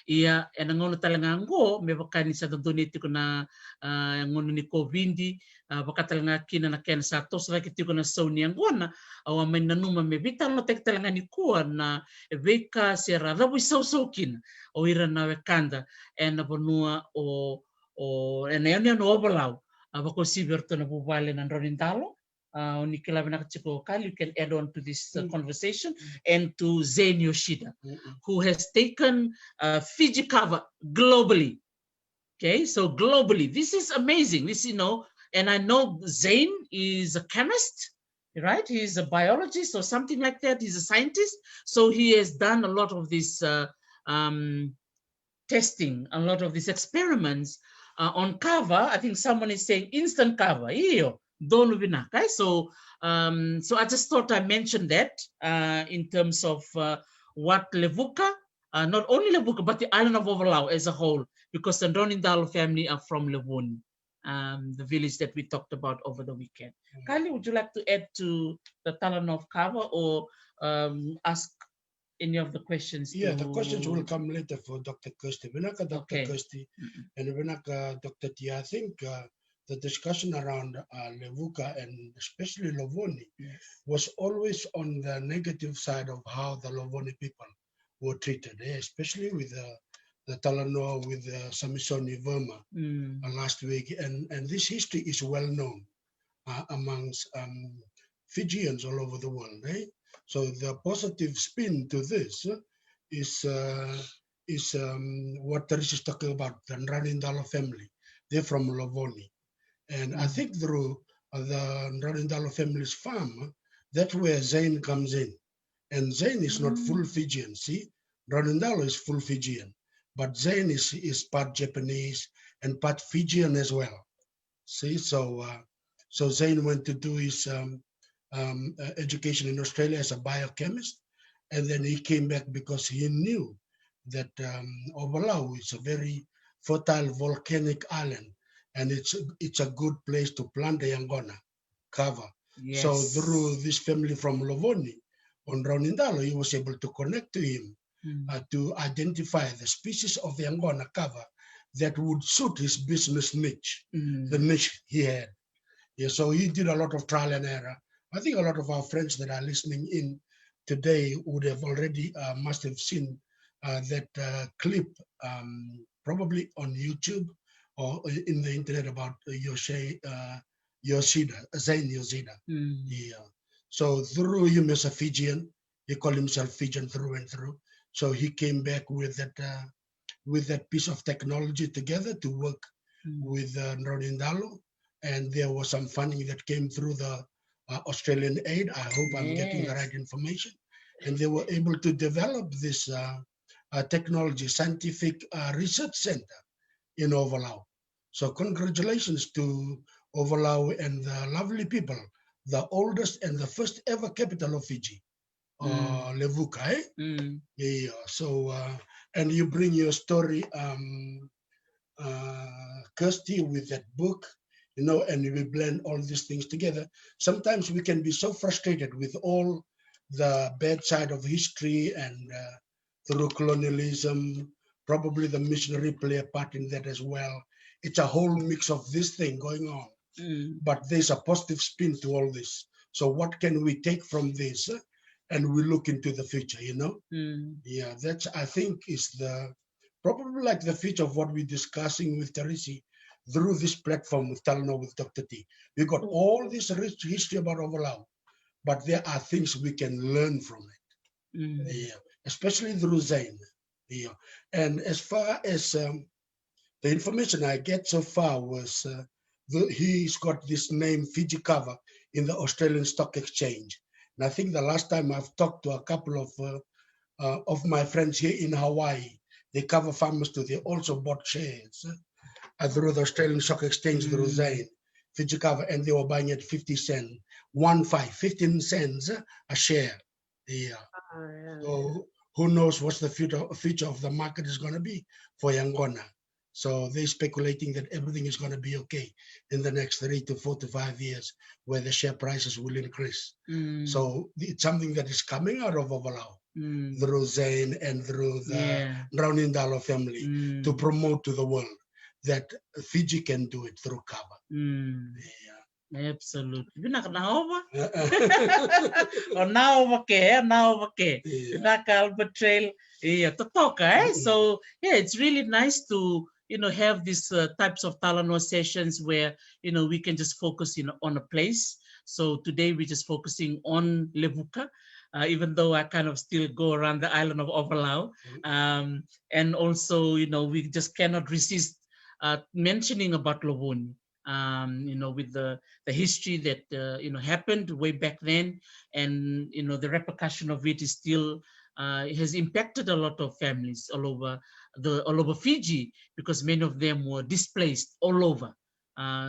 iya and ngono talaga ngo may bakani sa donate ko na ngono ni Covindi baka talaga kina na ken sa tos ra kiti ko na Sony ngona awa may nanuma may vital no tek talaga ni ko na veka sera da bu saukin o ira na wekanda and bonua o and yan no Ovalau bako siberto na bubale na Ronindalo. You can add on to this conversation, and to Zane Yoshida, who has taken Fiji kava globally. Okay, so globally, this is amazing. This, and I know Zane is a chemist, right? He's a biologist or something like that. He's a scientist. So he has done a lot of this testing, a lot of these experiments on kava. I think someone is saying instant kava. Don't Vinaka. So I just thought I mentioned that in terms of what Levuka, not only Levuka, but the island of Ovalau as a whole, because the Ndranindalo family are from Levun, the village that we talked about over the weekend. Kylie, would you like to add to the Talanoa of Kava or ask any of the questions? Yeah, the questions will come later for Dr. Kirstie. Vinaka, Dr. Kirstie, and Vinaka, Dr. Tia. I think the discussion around Levuka and especially Lovoni was always on the negative side of how the Lovoni people were treated, especially with the Talanoa with Samisoni Verma last week. And this history is well known amongst Fijians all over the world. So the positive spin to this is what Teresa is talking about, the Nranindalo family. They're from Lovoni. And I think through the Nranindalo family's farm, that's where Zain comes in. And Zain is not full Fijian. See, Nranindalo is full Fijian, but Zain is part Japanese and part Fijian as well. See, so Zain went to do his education in Australia as a biochemist, and then he came back because he knew that Ovalau is a very fertile volcanic island, and it's a good place to plant the Yangona cover. Yes. So through this family from Lovoni on Raunindalo, he was able to connect to him to identify the species of the Yangona cover that would suit his business niche, the niche he had. Yeah, so he did a lot of trial and error. I think a lot of our friends that are listening in today would have already must have seen that clip probably on YouTube or in the internet about Yoshida, Zain Yoshida. Yeah. So through him as a Fijian, he called himself Fijian through and through. So he came back with that piece of technology together to work with Nronindalo. And there was some funding that came through the Australian aid. I hope I'm getting the right information. And they were able to develop this technology scientific research center in Ovalau. So congratulations to Ovalau and the lovely people, the oldest and the first ever capital of Fiji, Levuka. Yeah. So, and you bring your story, Kirstie, with that book, and we blend all these things together. Sometimes we can be so frustrated with all the bad side of history and through colonialism, probably the missionary play a part in that as well. It's a whole mix of this thing going on, but there's a positive spin to all this. So what can we take from this? And we look into the future, Yeah, that's, I think, is probably like the future of what we're discussing with Teresi through this platform with Talanoa with Dr. T. We got all this rich history about Ovalau, but there are things we can learn from it. Yeah, especially through Zain. Yeah. And as far as the information I get so far was he's got this name Fiji cover in the Australian Stock Exchange. And I think the last time I've talked to a couple of my friends here in Hawaii, they cover farmers too. They also bought shares through the Australian Stock Exchange through Zain, Fiji cover, and they were buying at 50 cents, 15 cents a share. Yeah. So who knows what's the future of the market is going to be for Yangona. So they're speculating that everything is going to be okay in the next 3 to 4 to 5 years, where the share prices will increase. So it's something that is coming out of Ovalau through Zain and through the Nronindalo family to promote to the world that Fiji can do it through cover. Yeah. Absolutely. Vinaka naova. Naova ke. Vinaka Albert Trail. Totoka. So it's really nice to have these types of Talanoa sessions where we can just focus on a place. So today we're just focusing on Levuka. Even though I kind of still go around the island of Ovalau. And also, we just cannot resist mentioning about Lovoni, with the history that, happened way back then. And, the repercussion of it is still, has impacted a lot of families all over Fiji, because many of them were displaced all over.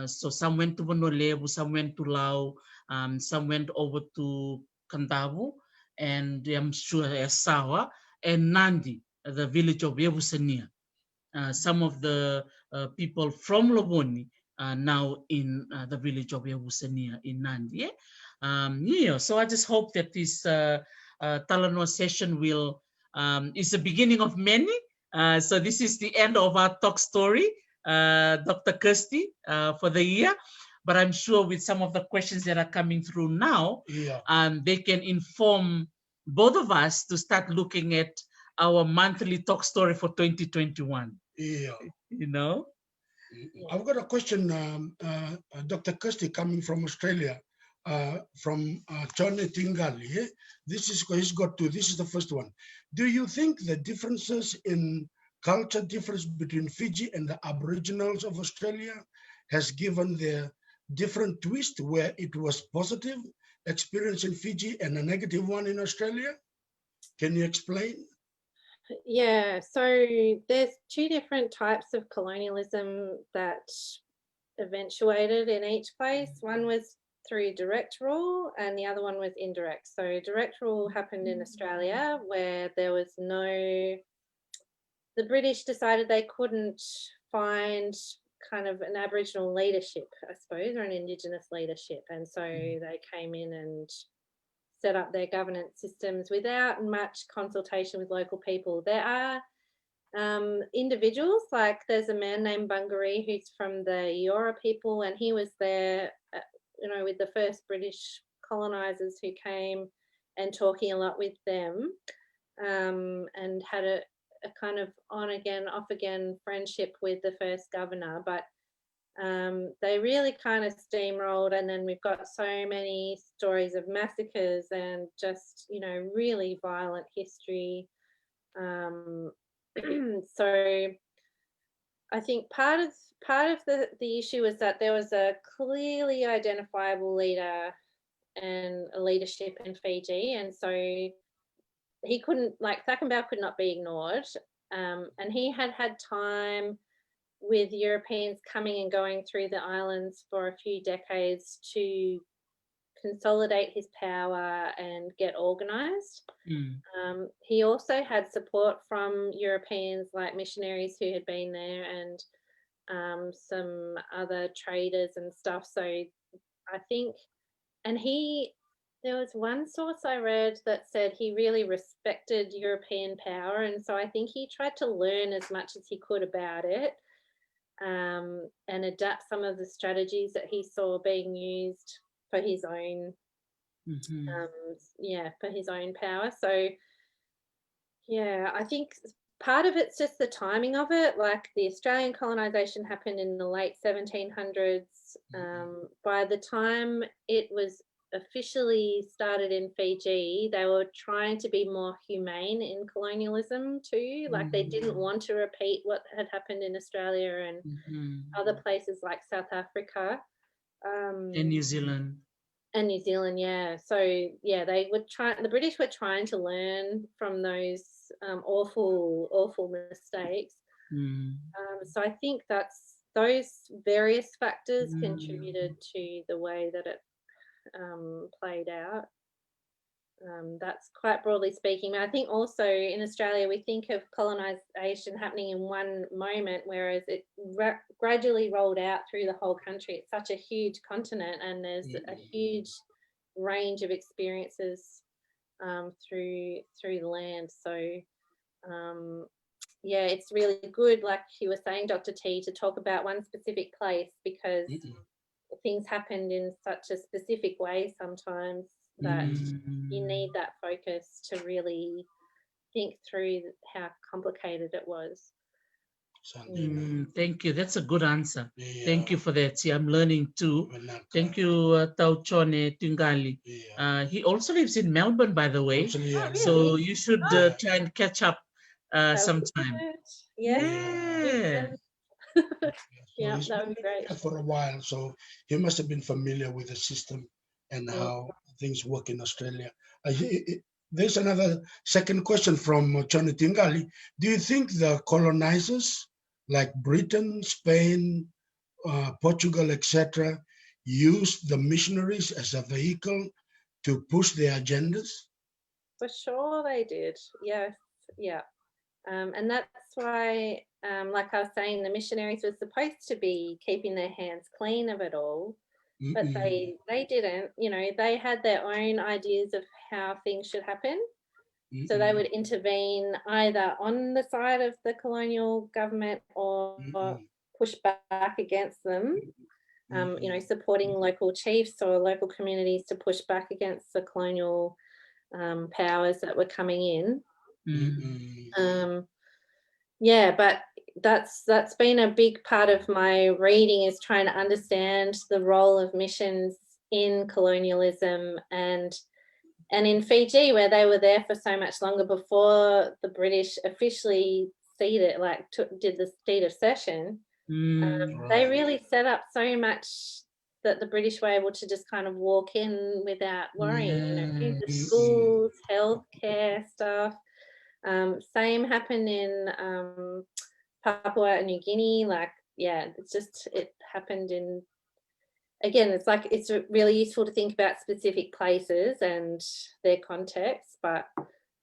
So some went to Levuka, some went to Lau, some went over to Kandavu, and I'm sure Sawa and Nandi, the village of Yevusania. Some of the people from Lovoni are now in the village of Yevusania in Nandi. So I just hope that this Talanoa session is the beginning of many. So this is the end of our talk story. Dr. Kirstie for the year. But I'm sure with some of the questions that are coming through now, they can inform both of us to start looking at our monthly talk story for 2021. Yeah. You know? I've got a question, Dr. Kirstie, coming from Australia, from Johnny Tingali. Yeah? This is the first one. Do you think the differences in culture difference between Fiji and the Aboriginals of Australia has given their different twist, where it was positive experience in Fiji and a negative one in Australia? Can you explain? Yeah, so there's two different types of colonialism that eventuated in each place. One was through direct rule and the other one was indirect. So direct rule happened in Australia, where there was the British decided they couldn't find kind of an Aboriginal leadership, I suppose, or an Indigenous leadership. And so they came in and set up their governance systems without much consultation with local people. There are individuals, like there's a man named Bungaree who's from the Eora people, and he was there, with the first British colonisers who came and talking a lot with them, and had a kind of on again, off again friendship with the first governor. But they really kind of steamrolled, and then we've got so many stories of massacres and just, really violent history. So I think part of the issue is that there was a clearly identifiable leader and a leadership in Fiji, and so he couldn't, Thakambau could not be ignored, and he had time with Europeans coming and going through the islands for a few decades to consolidate his power and get organised. He also had support from Europeans, like missionaries who had been there, and some other traders and stuff. So I think, there was one source I read that said he really respected European power, and so I think he tried to learn as much as he could about it, and adapt some of the strategies that he saw being used for his own for his own power. So I think part of it's just the timing of it. Like, the Australian colonisation happened in the late 1700s. By the time it was officially started in Fiji, they were trying to be more humane in colonialism too. Like, they didn't want to repeat what had happened in Australia and other places like South Africa. And New Zealand. So the British were trying to learn from those awful mistakes. So I think those various factors contributed to the way that it played out. That's quite broadly speaking. I think also in Australia we think of colonisation happening in one moment, whereas it gradually rolled out through the whole country. It's such a huge continent, and there's a huge range of experiences through the land. So it's really good, like you were saying, Dr. T, to talk about one specific place, because things happened in such a specific way sometimes that you need that focus to really think through how complicated it was. Thank you. That's a good answer. Thank you for that. See, I'm learning too. Thank you, Tauchone Tungali. He also lives in Melbourne, by the way. Really? So you should try and catch up sometime. Yeah. He's that would been be great. for a while, so he must have been familiar with the system and how things work in Australia. There's another second question from Johnny Tingali. Do you think the colonizers like Britain, Spain, Portugal, etc., used the missionaries as a vehicle to push their agendas? For sure they did, yes, yeah. And that's why, like I was saying, the missionaries were supposed to be keeping their hands clean of it all, but they didn't. They had their own ideas of how things should happen. So they would intervene either on the side of the colonial government or push back against them. You know, supporting local chiefs or local communities to push back against the colonial powers that were coming in. Yeah, but that's been a big part of my reading, is trying to understand the role of missions in colonialism, and in Fiji, where they were there for so much longer before the British officially ceded, like did the deed of cession. They really set up so much that the British were able to just kind of walk in without worrying, you know, the schools, healthcare stuff. Same happened in Papua New Guinea. Like, yeah, it happened in, again, it's like, it's really useful to think about specific places and their context, but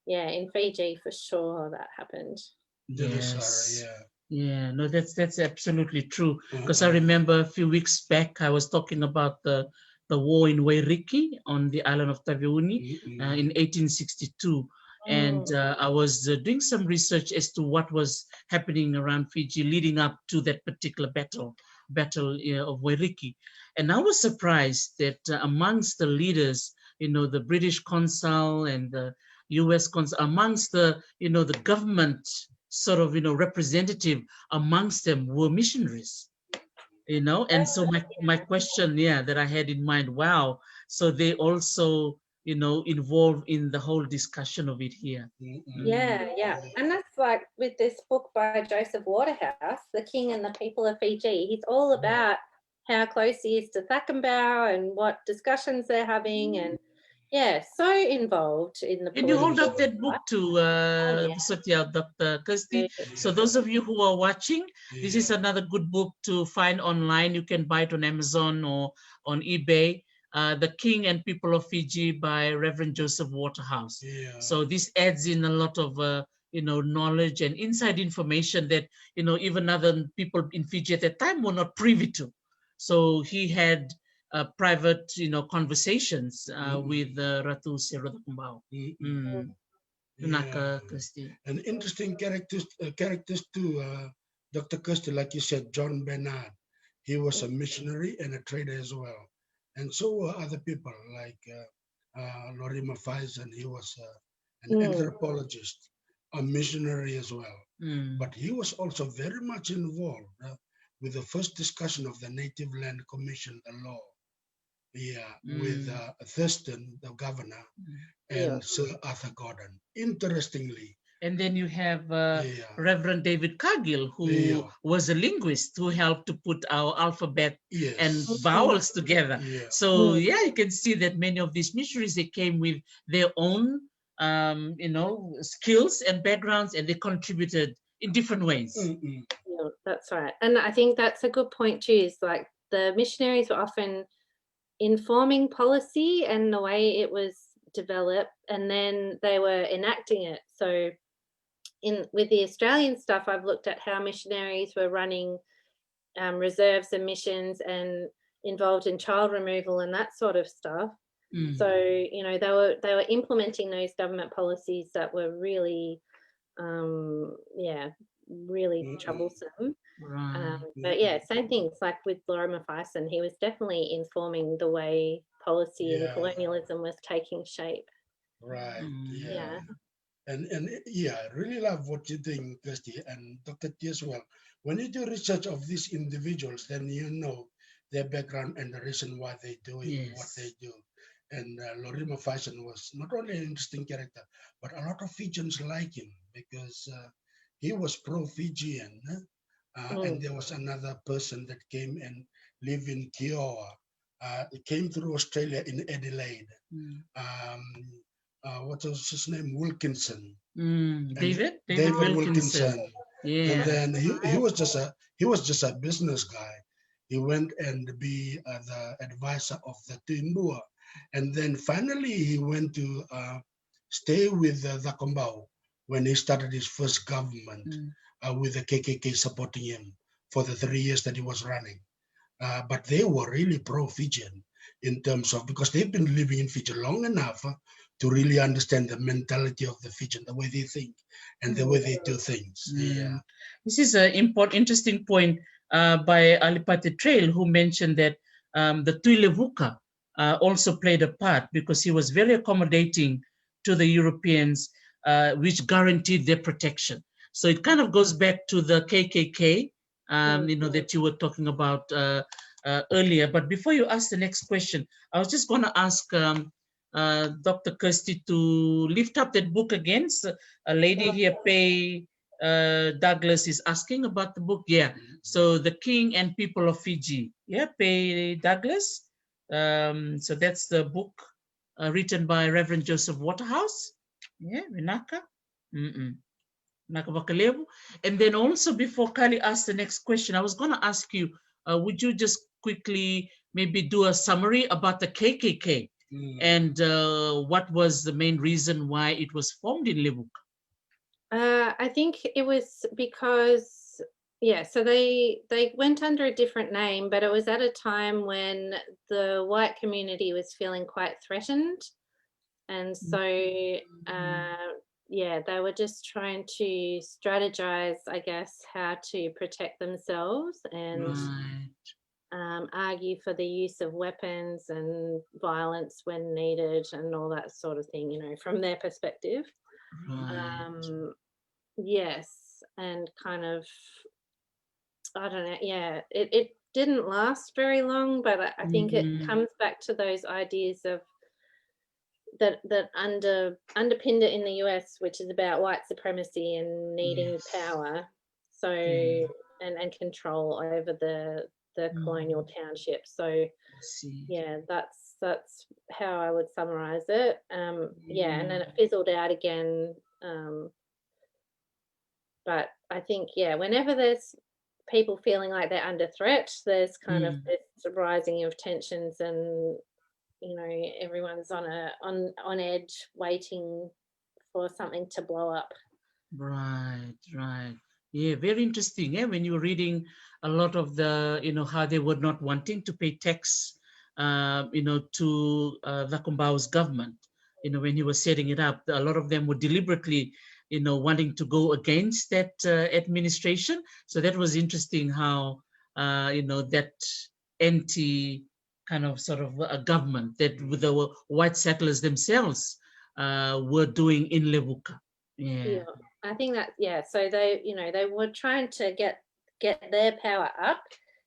yeah, in Fiji for sure that happened. Yes. Yeah, no, that's absolutely true. Because I remember a few weeks back, I was talking about the war in Wairiki on the island of Taveuni in 1862. And I was doing some research as to what was happening around Fiji leading up to that particular battle of Wairiki. And I was surprised that amongst the leaders, you know, the British consul and the US consul, amongst the, you know, the government sort of, you know, representative amongst them were missionaries, you know. And so my question, that I had in mind, wow, so they also, you know, involved in the whole discussion of it here. Yeah. And that's like with this book by Joseph Waterhouse, The King and the People of Fiji. He's all about how close he is to Thakambau and what discussions they're having, and so involved in the. Can you hold up that book to Satya, Dr. Kirstie? So those of you who are watching, this is another good book to find online. You can buy it on Amazon or on eBay. The King and People of Fiji by Reverend Joseph Waterhouse. So this adds in a lot of you know, knowledge and inside information that, you know, even other people in Fiji at that time were not privy to. So he had private, you know, conversations with Ratu Serotakumbau. Vinaka, Kirstie. And interesting characters too, Dr. Kirstie, like you said, John Bernard. He was a missionary and a trader as well. And so were other people like Lorima Faison. He was an anthropologist, a missionary as well. But he was also very much involved with the first discussion of the Native Land Commission, the law. With Thurston, the governor, and Sir Arthur Gordon. Interestingly. And then you have Reverend David Cargill, who was a linguist who helped to put our alphabet and vowels together. So you can see that many of these missionaries, they came with their own you know, skills and backgrounds, and they contributed in different ways. Yeah, that's right. And I think that's a good point too, is like the missionaries were often informing policy and the way it was developed, and then they were enacting it. So with the Australian stuff, I've looked at how missionaries were running reserves and missions and involved in child removal and that sort of stuff. So, you know, they were implementing those government policies that were really really troublesome. But same things like with Lorima Faison. He was definitely informing the way policy and colonialism was taking shape. And I really love what you think, Kirstie, and Dr. T as well. When you do research of these individuals, then you know their background and the reason why they do what they do. And Lorima Faison was not only an interesting character, but a lot of Fijians like him because he was pro-Fijian. And there was another person that came and lived in Kiowa. Came through Australia in Adelaide. What was his name? Wilkinson. David Wilkinson. Yeah. And then he was just a business guy. He went and be the advisor of the Timbua. And then finally he went to stay with the Kombau when he started his first government with the KKK supporting him for the 3 years that he was running. But they were really pro-Fijian in terms of, because they've been living in Fiji long enough to really understand the mentality of the Fijian, the way they think and the way they do things. This is an interesting point. by Alipati Trail, who mentioned that the Tui Levuka also played a part because he was very accommodating to the Europeans, which guaranteed their protection. So it kind of goes back to the KKK, that you were talking about earlier. But before you ask the next question, I was just going to ask Dr. Kirstie to lift up that book again. So a lady here, Pei Douglas, is asking about the book. Yeah. So the King and People of Fiji. Yeah, Pei Douglas. So that's the book written by Reverend Joseph Waterhouse. Yeah, Vinaka. Vakalevu. And then also, before Kali asks the next question, I was going to ask you, would you just quickly maybe do a summary about the KKK and what was the main reason why it was formed in Levuka? I think it was because, so they went under a different name, but it was at a time when the white community was feeling quite threatened. And so, they were just trying to strategize, I guess, how to protect themselves and argue for the use of weapons and violence when needed and all that sort of thing, from their perspective. Yes, and kind of, I don't know, it didn't last very long, but I think it comes back to those ideas of that underpinned it in the US, which is about white supremacy and needing power, so and control over the colonial township. So that's how I would summarize it. And then it fizzled out again. But I think whenever there's people feeling like they're under threat, there's kind of this rising of tensions, and everyone's on edge, waiting for something to blow up. Right. Yeah, very interesting. Yeah, when you're reading a lot of the, how they were not wanting to pay tax, to Vakumbau's government. When he was setting it up, a lot of them were deliberately, wanting to go against that administration. So that was interesting how, that anti kind of sort of a government that the white settlers themselves were doing in Levuka. Yeah, I think that, so they, they were trying to get their power up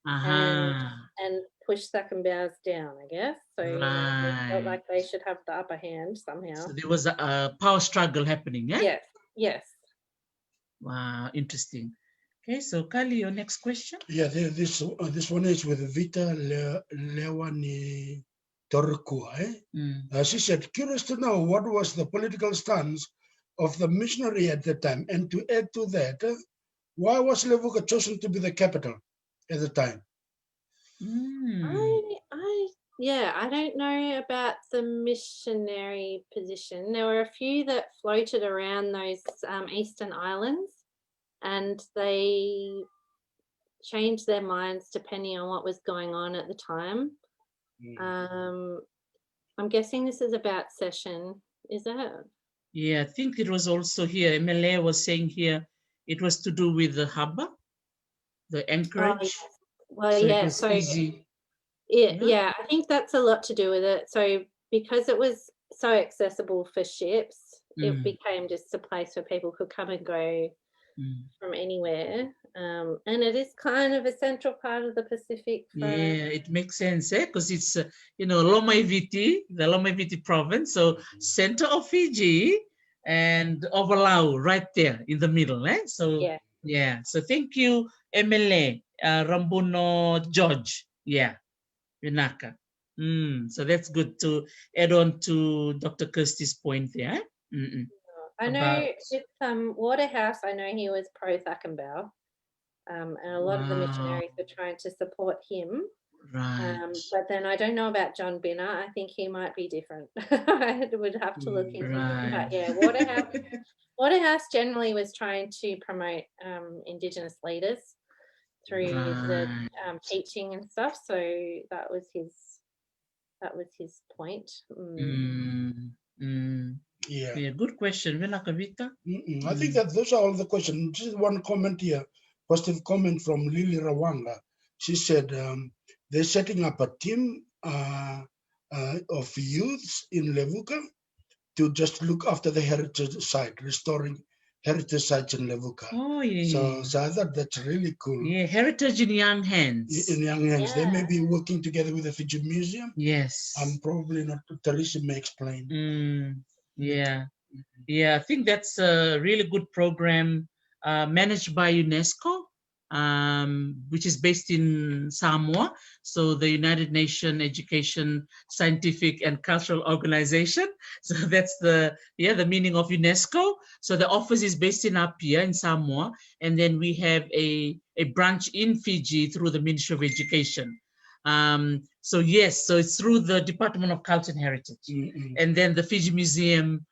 and push Thakambau's down, I guess. So they felt like they should have the upper hand somehow. So there was a power struggle happening, yeah? Yes. Wow, interesting. Okay, so Kali, your next question? Yeah, this one is with Vita Lewani Torkua. She said, curious to know what was the political stance of the missionary at the time, and to add to that, why was Levuka chosen to be the capital at the time? I don't know about the missionary position. There were a few that floated around those eastern islands, and they changed their minds depending on what was going on at the time. I'm guessing this is about session, is it? Yeah, I think it was also here. MLA was saying here it was to do with the harbor, the anchorage. So easy. Yeah, I think that's a lot to do with it. So because it was so accessible for ships, it became just a place where people could come and go from anywhere. And it is kind of a central part of the Pacific. It makes sense, because it's, Lomaiviti, the Lomaiviti province, so center of Fiji and Ovalau right there in the middle. So, so thank you, MLA Rambuno George. Yeah, Vinaka. So that's good to add on to Dr. Kirstie's point there. I know with Waterhouse, I know he was pro Thakambau. And a lot of the missionaries were trying to support him. But then I don't know about John Binner. I think he might be different. I would have to look into him. But yeah, Waterhouse generally was trying to promote Indigenous leaders through the teaching and stuff. So that was his point. Yeah, good question. Vinaka Vita. I think that those are all the questions. Just one comment here positive comment from Lily Rawanga. She said they're setting up a team of youths in Levuka to just look after the heritage site, restoring heritage sites in Levuka. Oh, yeah. So I thought that's really cool. Yeah, heritage in young hands. In young hands. Yeah. They may be working together with the Fiji Museum. Yes. Probably not. Teresa may explain. Yeah. Yeah, I think that's a really good program managed by UNESCO, which is based in Samoa. So the United Nations Education, Scientific and Cultural Organization. So that's the meaning of UNESCO. So the office is based in Apia in Samoa. And then we have a branch in Fiji through the Ministry of Education. So yes, so it's through the Department of Culture and Heritage. And then the Fiji Museum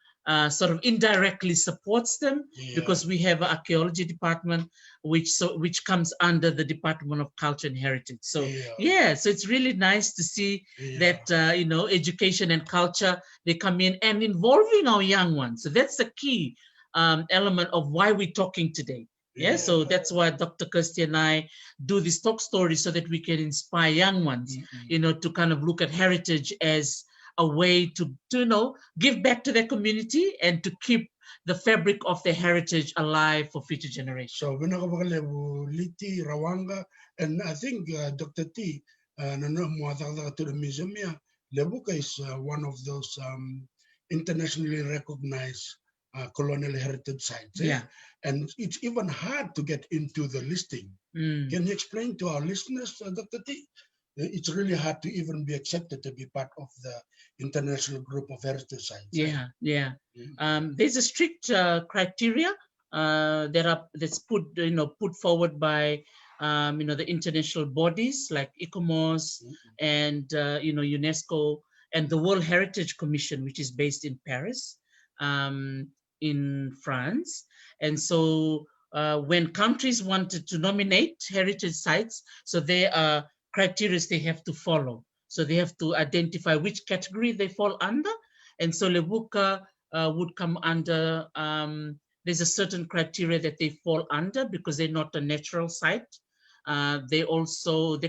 sort of indirectly supports them because we have an archaeology department which comes under the Department of Culture and Heritage. So so it's really nice to see that education and culture, they come in and involving our young ones. So that's the key element of why we're talking today. So that's why Dr. Kirstie and I do this talk story, so that we can inspire young ones, to kind of look at heritage as a way to give back to their community and to keep the fabric of their heritage alive for future generations. So Vinaka, vakalevu, Liti, Rawanga, and I think Dr. T, to the museum, Levuka is one of those internationally recognized colonial heritage sites. And it's even hard to get into the listing. Can you explain to our listeners, Dr. T? It's really hard to even be accepted to be part of the international group of heritage sites. There's a strict criteria that's put forward by the international bodies like ICOMOS and UNESCO and the World Heritage Commission, which is based in Paris, in France. And so when countries wanted to nominate heritage sites, so there are criteria they have to follow. So they have to identify which category they fall under. And so Levuka would come under, there's a certain criteria that they fall under because they're not a natural site. They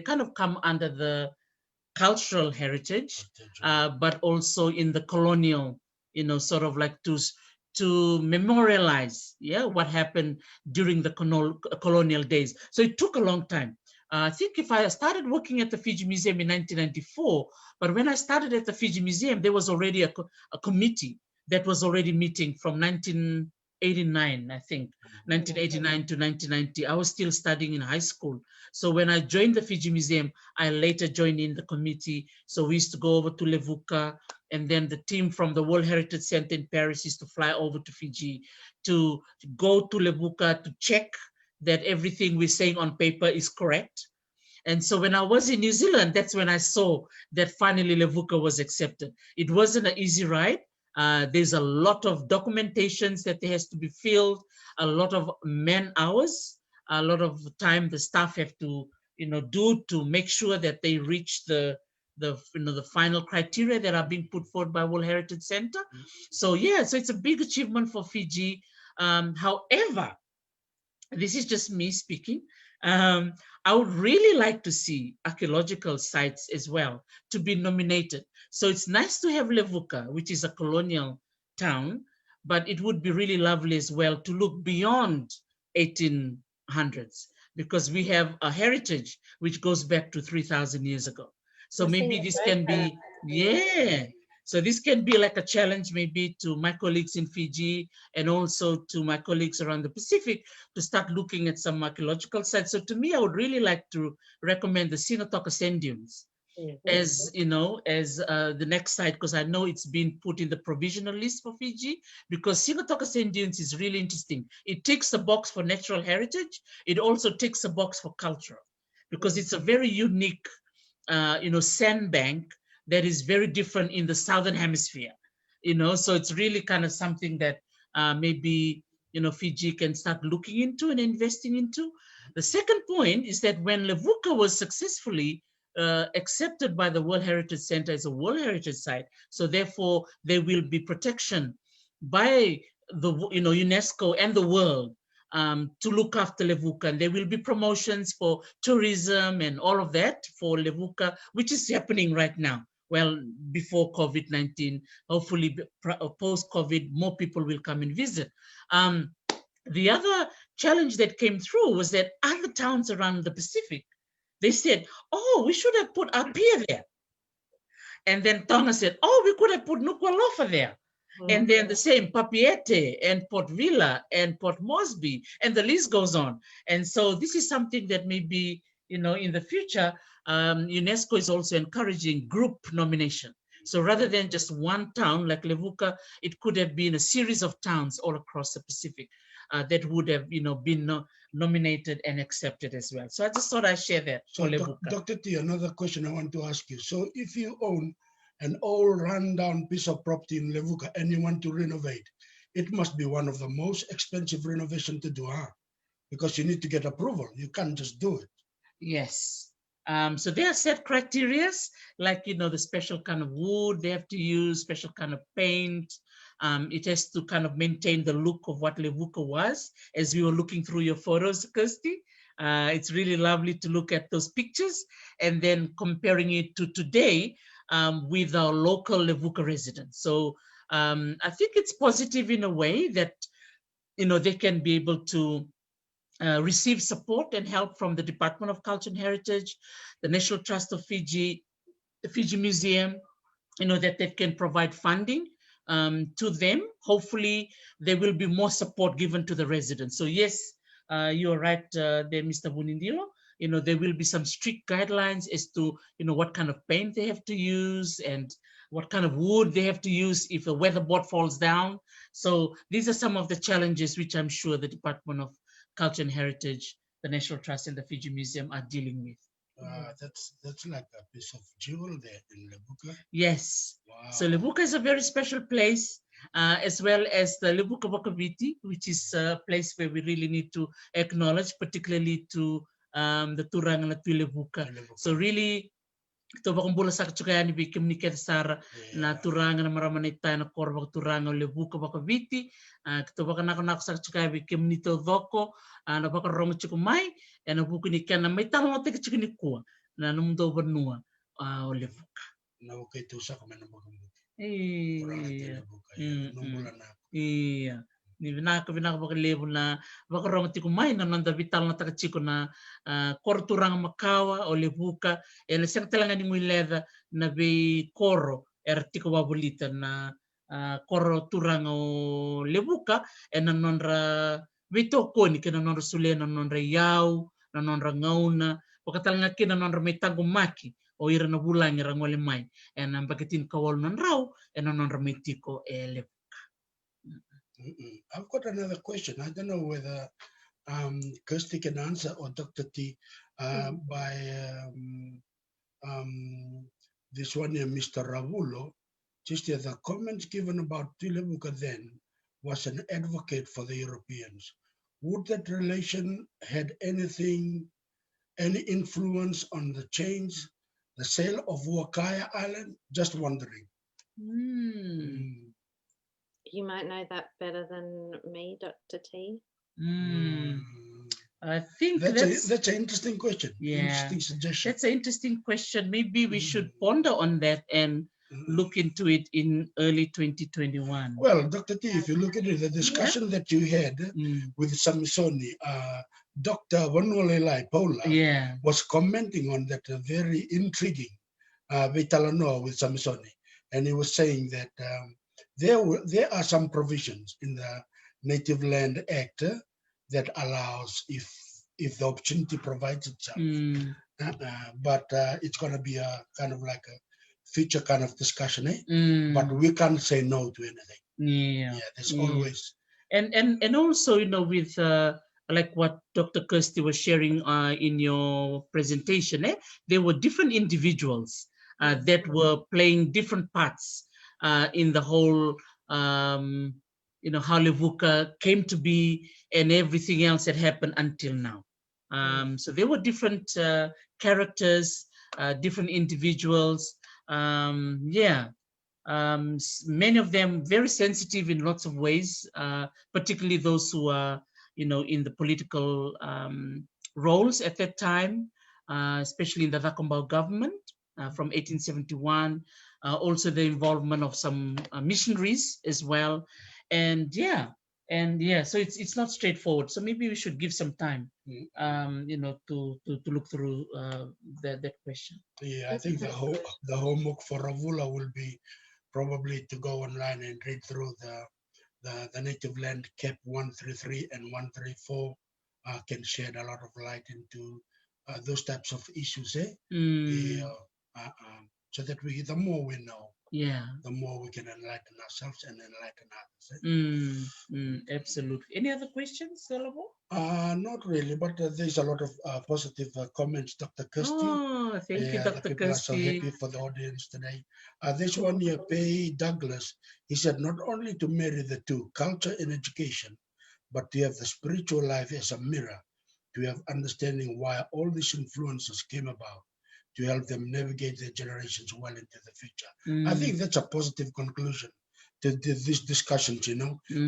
kind of come under the cultural heritage, but also in the colonial, sort of like to memorialize what happened during the colonial days. So it took a long time. I think if I started working at the Fiji Museum in 1994, but when I started at the Fiji Museum, there was already a committee that was already meeting from 1989, I think, 1989 to 1990. I was still studying in high school. So when I joined the Fiji Museum, I later joined in the committee. So we used to go over to Levuka, and then the team from the World Heritage Center in Paris used to fly over to Fiji to go to Levuka to check that everything we're saying on paper is correct. And so when I was in New Zealand, that's when I saw that finally Levuka was accepted. It wasn't an easy ride. There's a lot of documentations that there has to be filled, a lot of man hours, a lot of time the staff have to do to make sure that they reach the final criteria that are being put forward by World Heritage Center. So so it's a big achievement for Fiji. However, this is just me speaking. I would really like to see archaeological sites as well to be nominated. So it's nice to have Levuka, which is a colonial town, but it would be really lovely as well to look beyond 1800s, because we have a heritage which goes back to 3,000 years ago. So maybe this can be, so this can be like a challenge maybe to my colleagues in Fiji and also to my colleagues around the Pacific to start looking at some archaeological sites. So to me, I would really like to recommend the Sinatoka Sand Dunes as the next site, because I know it's been put in the provisional list for Fiji, because Sinatoka Sand Dunes is really interesting. It ticks the box for natural heritage. It also ticks the box for cultural, because it's a very unique sandbank that is very different in the Southern Hemisphere, so it's really kind of something that maybe, Fiji can start looking into and investing into. The second point is that when Levuka was successfully accepted by the World Heritage Center as a World Heritage Site, so therefore there will be protection by the UNESCO and the world to look after Levuka. And there will be promotions for tourism and all of that for Levuka, which is happening right now. Well, before COVID-19, hopefully post-COVID, more people will come and visit. The other challenge that came through was that other towns around the Pacific, they said, oh, we should have put our pier there. And then Tonga said, oh, we could have put Nuku'alofa there. And then the same Papeete and Port Vila and Port Moresby, and the list goes on. And so this is something that maybe, in the future, UNESCO is also encouraging group nomination. So rather than just one town like Levuka, it could have been a series of towns all across the Pacific that would have, been nominated and accepted as well. So I just thought I'd share that. So, Dr. T, another question I want to ask you. So if you own an old rundown piece of property in Levuka and you want to renovate, it must be one of the most expensive renovation to do, huh? Because you need to get approval. You can't just do it. Yes. So there are set criteria, like, the special kind of wood they have to use, special kind of paint. It has to kind of maintain the look of what Levuka was, as we were looking through your photos, Kirstie. It's really lovely to look at those pictures and then comparing it to today with our local Levuka residents. So I think it's positive in a way that, they can be able to receive support and help from the Department of Culture and Heritage, the National Trust of Fiji, the Fiji Museum, that they can provide funding to them. Hopefully, there will be more support given to the residents. So yes, you're right there, Mr. Vunindilo. There will be some strict guidelines as to, what kind of paint they have to use and what kind of wood they have to use if the weatherboard falls down. So these are some of the challenges which I'm sure the Department of Culture and Heritage, the National Trust, and the Fiji Museum are dealing with. That's like a piece of jewel there in Levuka. Yes. Wow. So Levuka is a very special place, as well as the Levuka Vakaviti, which is a place where we really need to acknowledge, particularly to the Turanga na Levuka. So really, ito ba kung bula sa katsukayani bikim ni Sara na Turanga na maramanita na korba Turanga Levuka Vakaviti. Ito ba kanako sa katsukaya bikim ni Doko na baka rongo chukumai na buku ni kana may talo na tika chukini kuwa na numundo banua o Levuka. Na okay to sa kami na magamuti. Iya. Numbulan na. Iya. Ni Vinaka vakalevu na baka rongo tikumai na nanda vital na taka chiko na korturang makawa o Levuka e le siyang talanga ni nguileda na be koro tiko wabulita na koro turang o Levuka e na nonra vito koni ke na nonra sule na nonra yau na nonra ngauna pakatalanga ke na nonra may tagumaki o ira na bulang ira ngole mai e na bakitin kawal nan raw e na nonra may tiko e Levuka. I've got another question. I don't know whether Kirstie can answer or Dr. T by this one here, Mr. Ravulo. Just the comments given about Levuka then was an advocate for the Europeans. Would that relation had any influence on the change, the sale of Wakaya Island? Just wondering. You might know that better than me, Dr. T. I think that's an interesting question. Yeah, interesting suggestion. That's an interesting question. Maybe we should ponder on that and look into it in early 2021. Well, Dr. T, if you look at it, the discussion that you had with Samisoni, Dr. Vanolelai Paula was commenting on that very intriguing VEITALANOA with Samisoni. And he was saying that there are some provisions in the Native Land Act that allows if the opportunity provides itself. But it's going to be a kind of like a future kind of discussion, but we can't say no to anything. There's always. And also, with like what Dr. Kirstie was sharing in your presentation, there were different individuals that were playing different parts in the whole, how Levuka came to be and everything else that happened until now. So there were different characters, different individuals. Many of them very sensitive in lots of ways, particularly those who are, in the political roles at that time, especially in the Vakumbau government from 1871. Also the involvement of some missionaries as well. And so it's not straightforward. So maybe we should give some time, to look through that question. Yeah, I think the homework for Ravula will be probably to go online and read through the native land cap 133 and 134. Can shed a lot of light into those types of issues, so that the more we know, the more we can enlighten ourselves and enlighten others. Absolutely. Any other questions, Solomon? Not really, but there's a lot of positive comments, Dr. Kirstie. Oh, thank you, Dr. People are so Kirstie. happy for the audience today. This one here, Pay Douglas, he said not only to marry the two, culture and education, but to have the spiritual life as a mirror, to have understanding why all these influences came about, to help them navigate their generations well into the future. I think that's a positive conclusion to these discussions,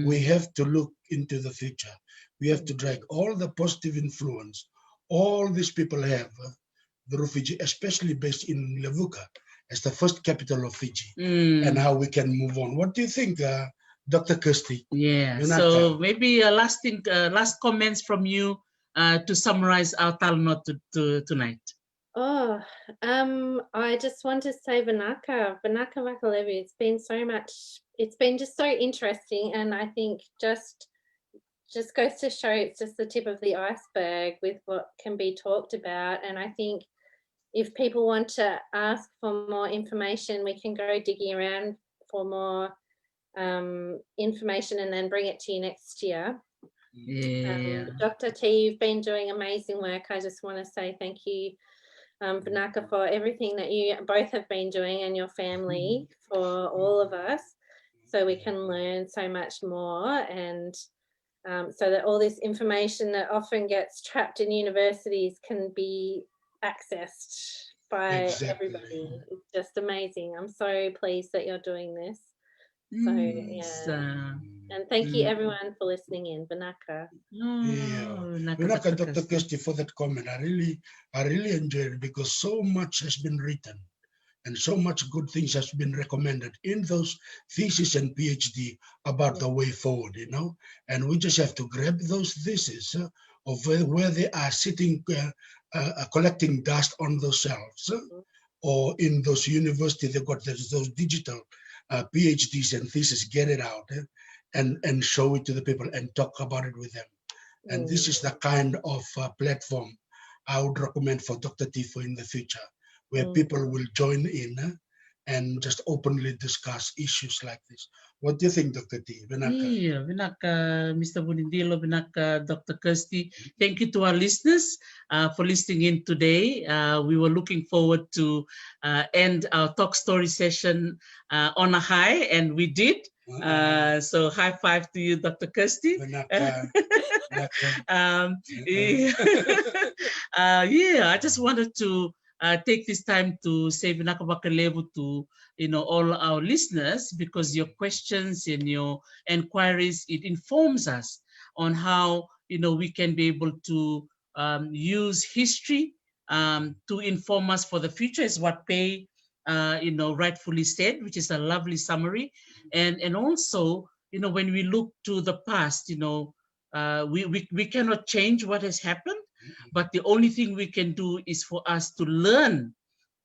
We have to look into the future. We have to drag all the positive influence all these people have, the Fiji, especially based in Levuka, as the first capital of Fiji, and how we can move on. What do you think, Dr. Kirstie? Yeah, Vinaka? So maybe last comments from you to summarize our talanoa tonight. Oh, I just want to say Vinaka vakalevu. It's been just so interesting, and I think just goes to show it's just the tip of the iceberg with what can be talked about. And I think if people want to ask for more information, we can go digging around for more information and then bring it to you next year. Dr. T, you've been doing amazing work. I just want to say thank you, Vinaka, for everything that you both have been doing, and your family, for all of us, so we can learn so much more, and so that all this information that often gets trapped in universities can be accessed by everybody. It's just amazing. I'm so pleased that you're doing this. So and thank you everyone for listening in. Vinaka. Vinaka, Dr. Kirstie, for that comment. I really enjoyed it, because so much has been written and so much good things has been recommended in those theses and PhD about the way forward, and we just have to grab those theses of where they are sitting, collecting dust on those shelves, or in those universities, they've got those digital PhDs and theses, get it out and show it to the people and talk about it with them. And this is the kind of platform I would recommend for Dr. T for in the future, where people will join in and just openly discuss issues like this. What do you think, Dr. T? Vinaka? Yeah, Vinaka, Mr. Bunindilo, Vinaka, Dr. Kirstie. Thank you to our listeners for listening in today. We were looking forward to end our talk story session on a high, and we did. So high five to you, Dr. Kirstie. I just wanted to take this time to say Vinaka vakalevu to all our listeners, because your questions and your inquiries, it informs us on how we can be able to use history to inform us for the future, is what Pei rightfully said, which is a lovely summary. And also when we look to the past, we cannot change what has happened, but the only thing we can do is for us to learn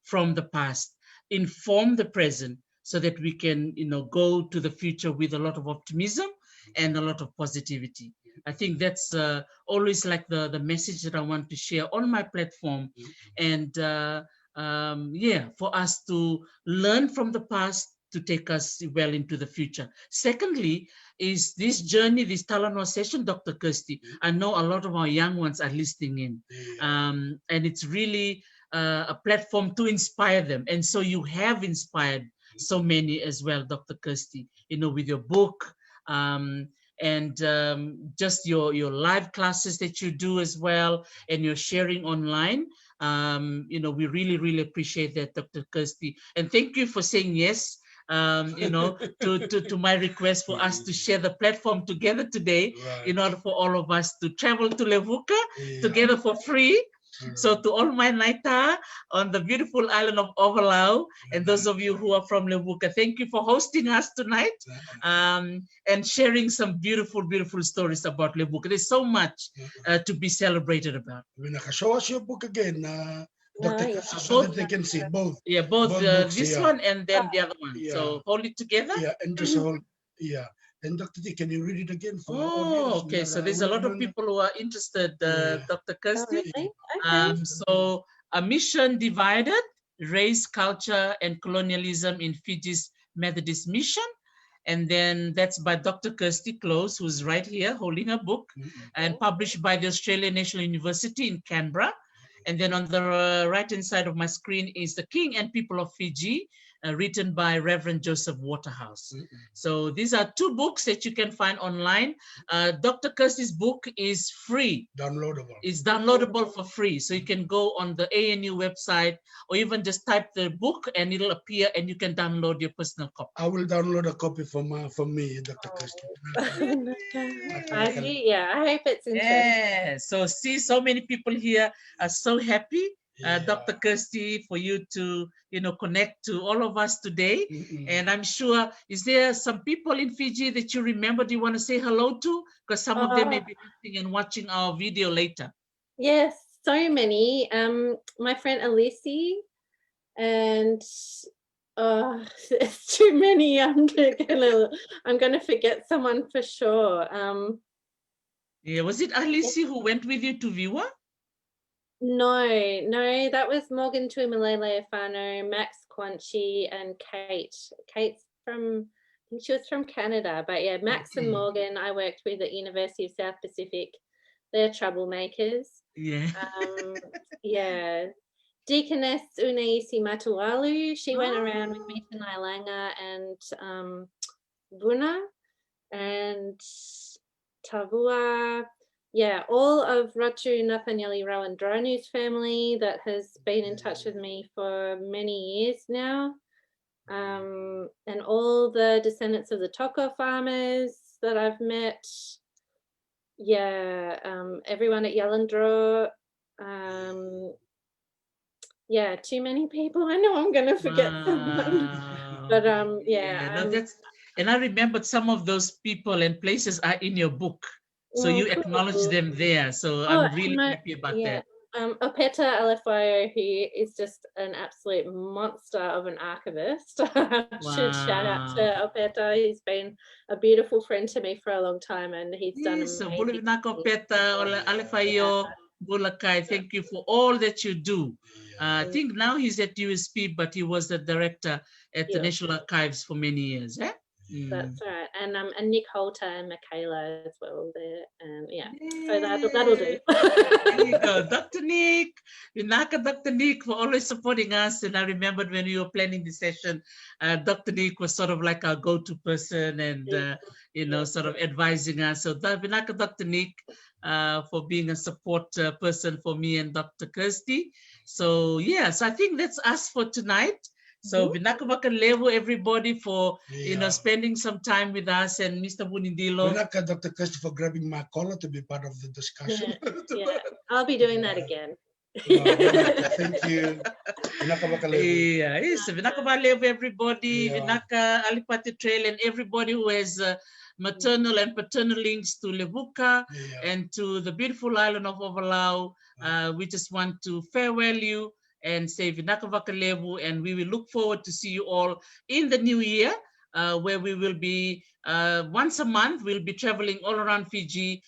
from the past, inform the present, so that we can go to the future with a lot of optimism and a lot of positivity. I think that's always like the message that I want to share on my platform. And for us to learn from the past to take us well into the future. Secondly, is this journey, this talanoa session, Dr. Kirstie, I know a lot of our young ones are listening in, and it's really a platform to inspire them. And so you have inspired so many as well, Dr. Kirstie, with your book, and just your live classes that you do as well, and your sharing online. We really, really appreciate that, Dr. Kirstie. And thank you for saying yes you know, to my request for us to share the platform together today, in order for all of us to travel to Levuka together for free. So to all my Naita on the beautiful island of Ovalau, and those of you who are from Levuka, thank you for hosting us tonight, and sharing some beautiful, beautiful stories about Levuka. There's so much to be celebrated about. Vinaka, show us your book again, Dr. yeah. Kirstie, so that they can see both. Yeah, both books, this one and then the other one. So hold it together. Yeah, and just hold. Yeah. And Dr. T, can you read it again for our audience? Okay. So there's a lot of people who are interested, Dr. Kirstie. Really? Okay. So a mission divided, race, culture, and colonialism in Fiji's Methodist mission. And then that's by Dr. Kirstie Close, who's right here holding a book, and published by the Australian National University in Canberra. And then on the right-hand side of my screen is The King and People of Fiji, written by Reverend Joseph Waterhouse. So these are two books that you can find online. Dr. Kirstie's book is free. Downloadable. It's downloadable for free. So you can go on the ANU website, or even just type the book and it'll appear and you can download your personal copy. I will download a copy for me, Dr. Kirstie. I see. Yeah, I hope it's interesting. Yeah. So see, so many people here are so happy. Dr. Kirstie, for you to, you know, connect to all of us today. And I'm sure, is there some people in Fiji that you remember, do you want to say hello to? Because some of them may be listening and watching our video later. Yes, so many. My friend Alisi, and it's too many. I'm gonna forget someone for sure. Yeah, was it Alisi who went with you to Viwa? No, that was Morgan Tuimalele Afano, Max Quanchi, and Kate. Kate's from, I think she was from Canada, but yeah, Max and Morgan I worked with at University of South Pacific. They're troublemakers. Yeah. Yeah. Deaconess Unaisi Matualu, she went around with me to Nailanga and Buna and Tavua. Yeah, all of Ratu Nathanieli Rawandronu's family that has been in touch with me for many years now. And all the descendants of the toko farmers that I've met. Yeah, everyone at Yalandro. Yeah, too many people. I know I'm going to forget someone. But yeah. And I remembered some of those people and places are in your book. So you acknowledge them there. So I'm really happy about that. Opeta Alefayo, he is just an absolute monster of an archivist. I should shout out to Opeta. He's been a beautiful friend to me for a long time, and he's done amazing. Vinaka Opeta Alefayo Bulakai, thank you for all that you do. I think now he's at USP, but he was the director at the National Archives for many years. Eh? That's right, and Nick Holter and Michaela as well there, and so that'll do. There you go, Dr. Nick, Vinaka, Dr. Nick, for always supporting us. And I remembered when we were planning this session, Dr. Nick was sort of like our go-to person, and you know, sort of advising us. So Vinaka, Dr. Nick, for being a support person for me and Dr. Kirstie. So yes, I think that's us for tonight. So Vinaka vakalevu, everybody, for you know, spending some time with us, and Mr. Vunindilo. Vinaka, Dr. Kirstie, for grabbing my collar to be part of the discussion. Yeah, I'll be doing that again. Thank you. Vinaka vakalevu. Yeah, yes, Vinaka vakalevu, everybody. Vinaka Alipati Trail, and everybody who has maternal and paternal links to Levuka and to the beautiful island of Ovalau. We just want to farewell you and say Vinaka vakalevu, and we will look forward to see you all in the new year, where we will be once a month. We'll be traveling all around Fiji,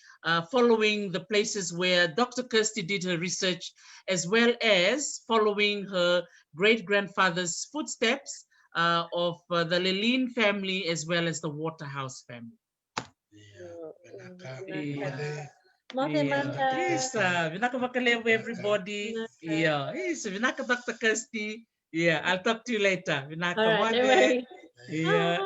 following the places where Dr. Kirstie did her research, as well as following her great-grandfather's footsteps of the Leline family, as well as the Waterhouse family. Vinaka vakalevu, everybody. Yeah, Vinaka Dr. Kirstie. Yeah, I'll talk to you later. Vinaka, all right, no worries. Yeah.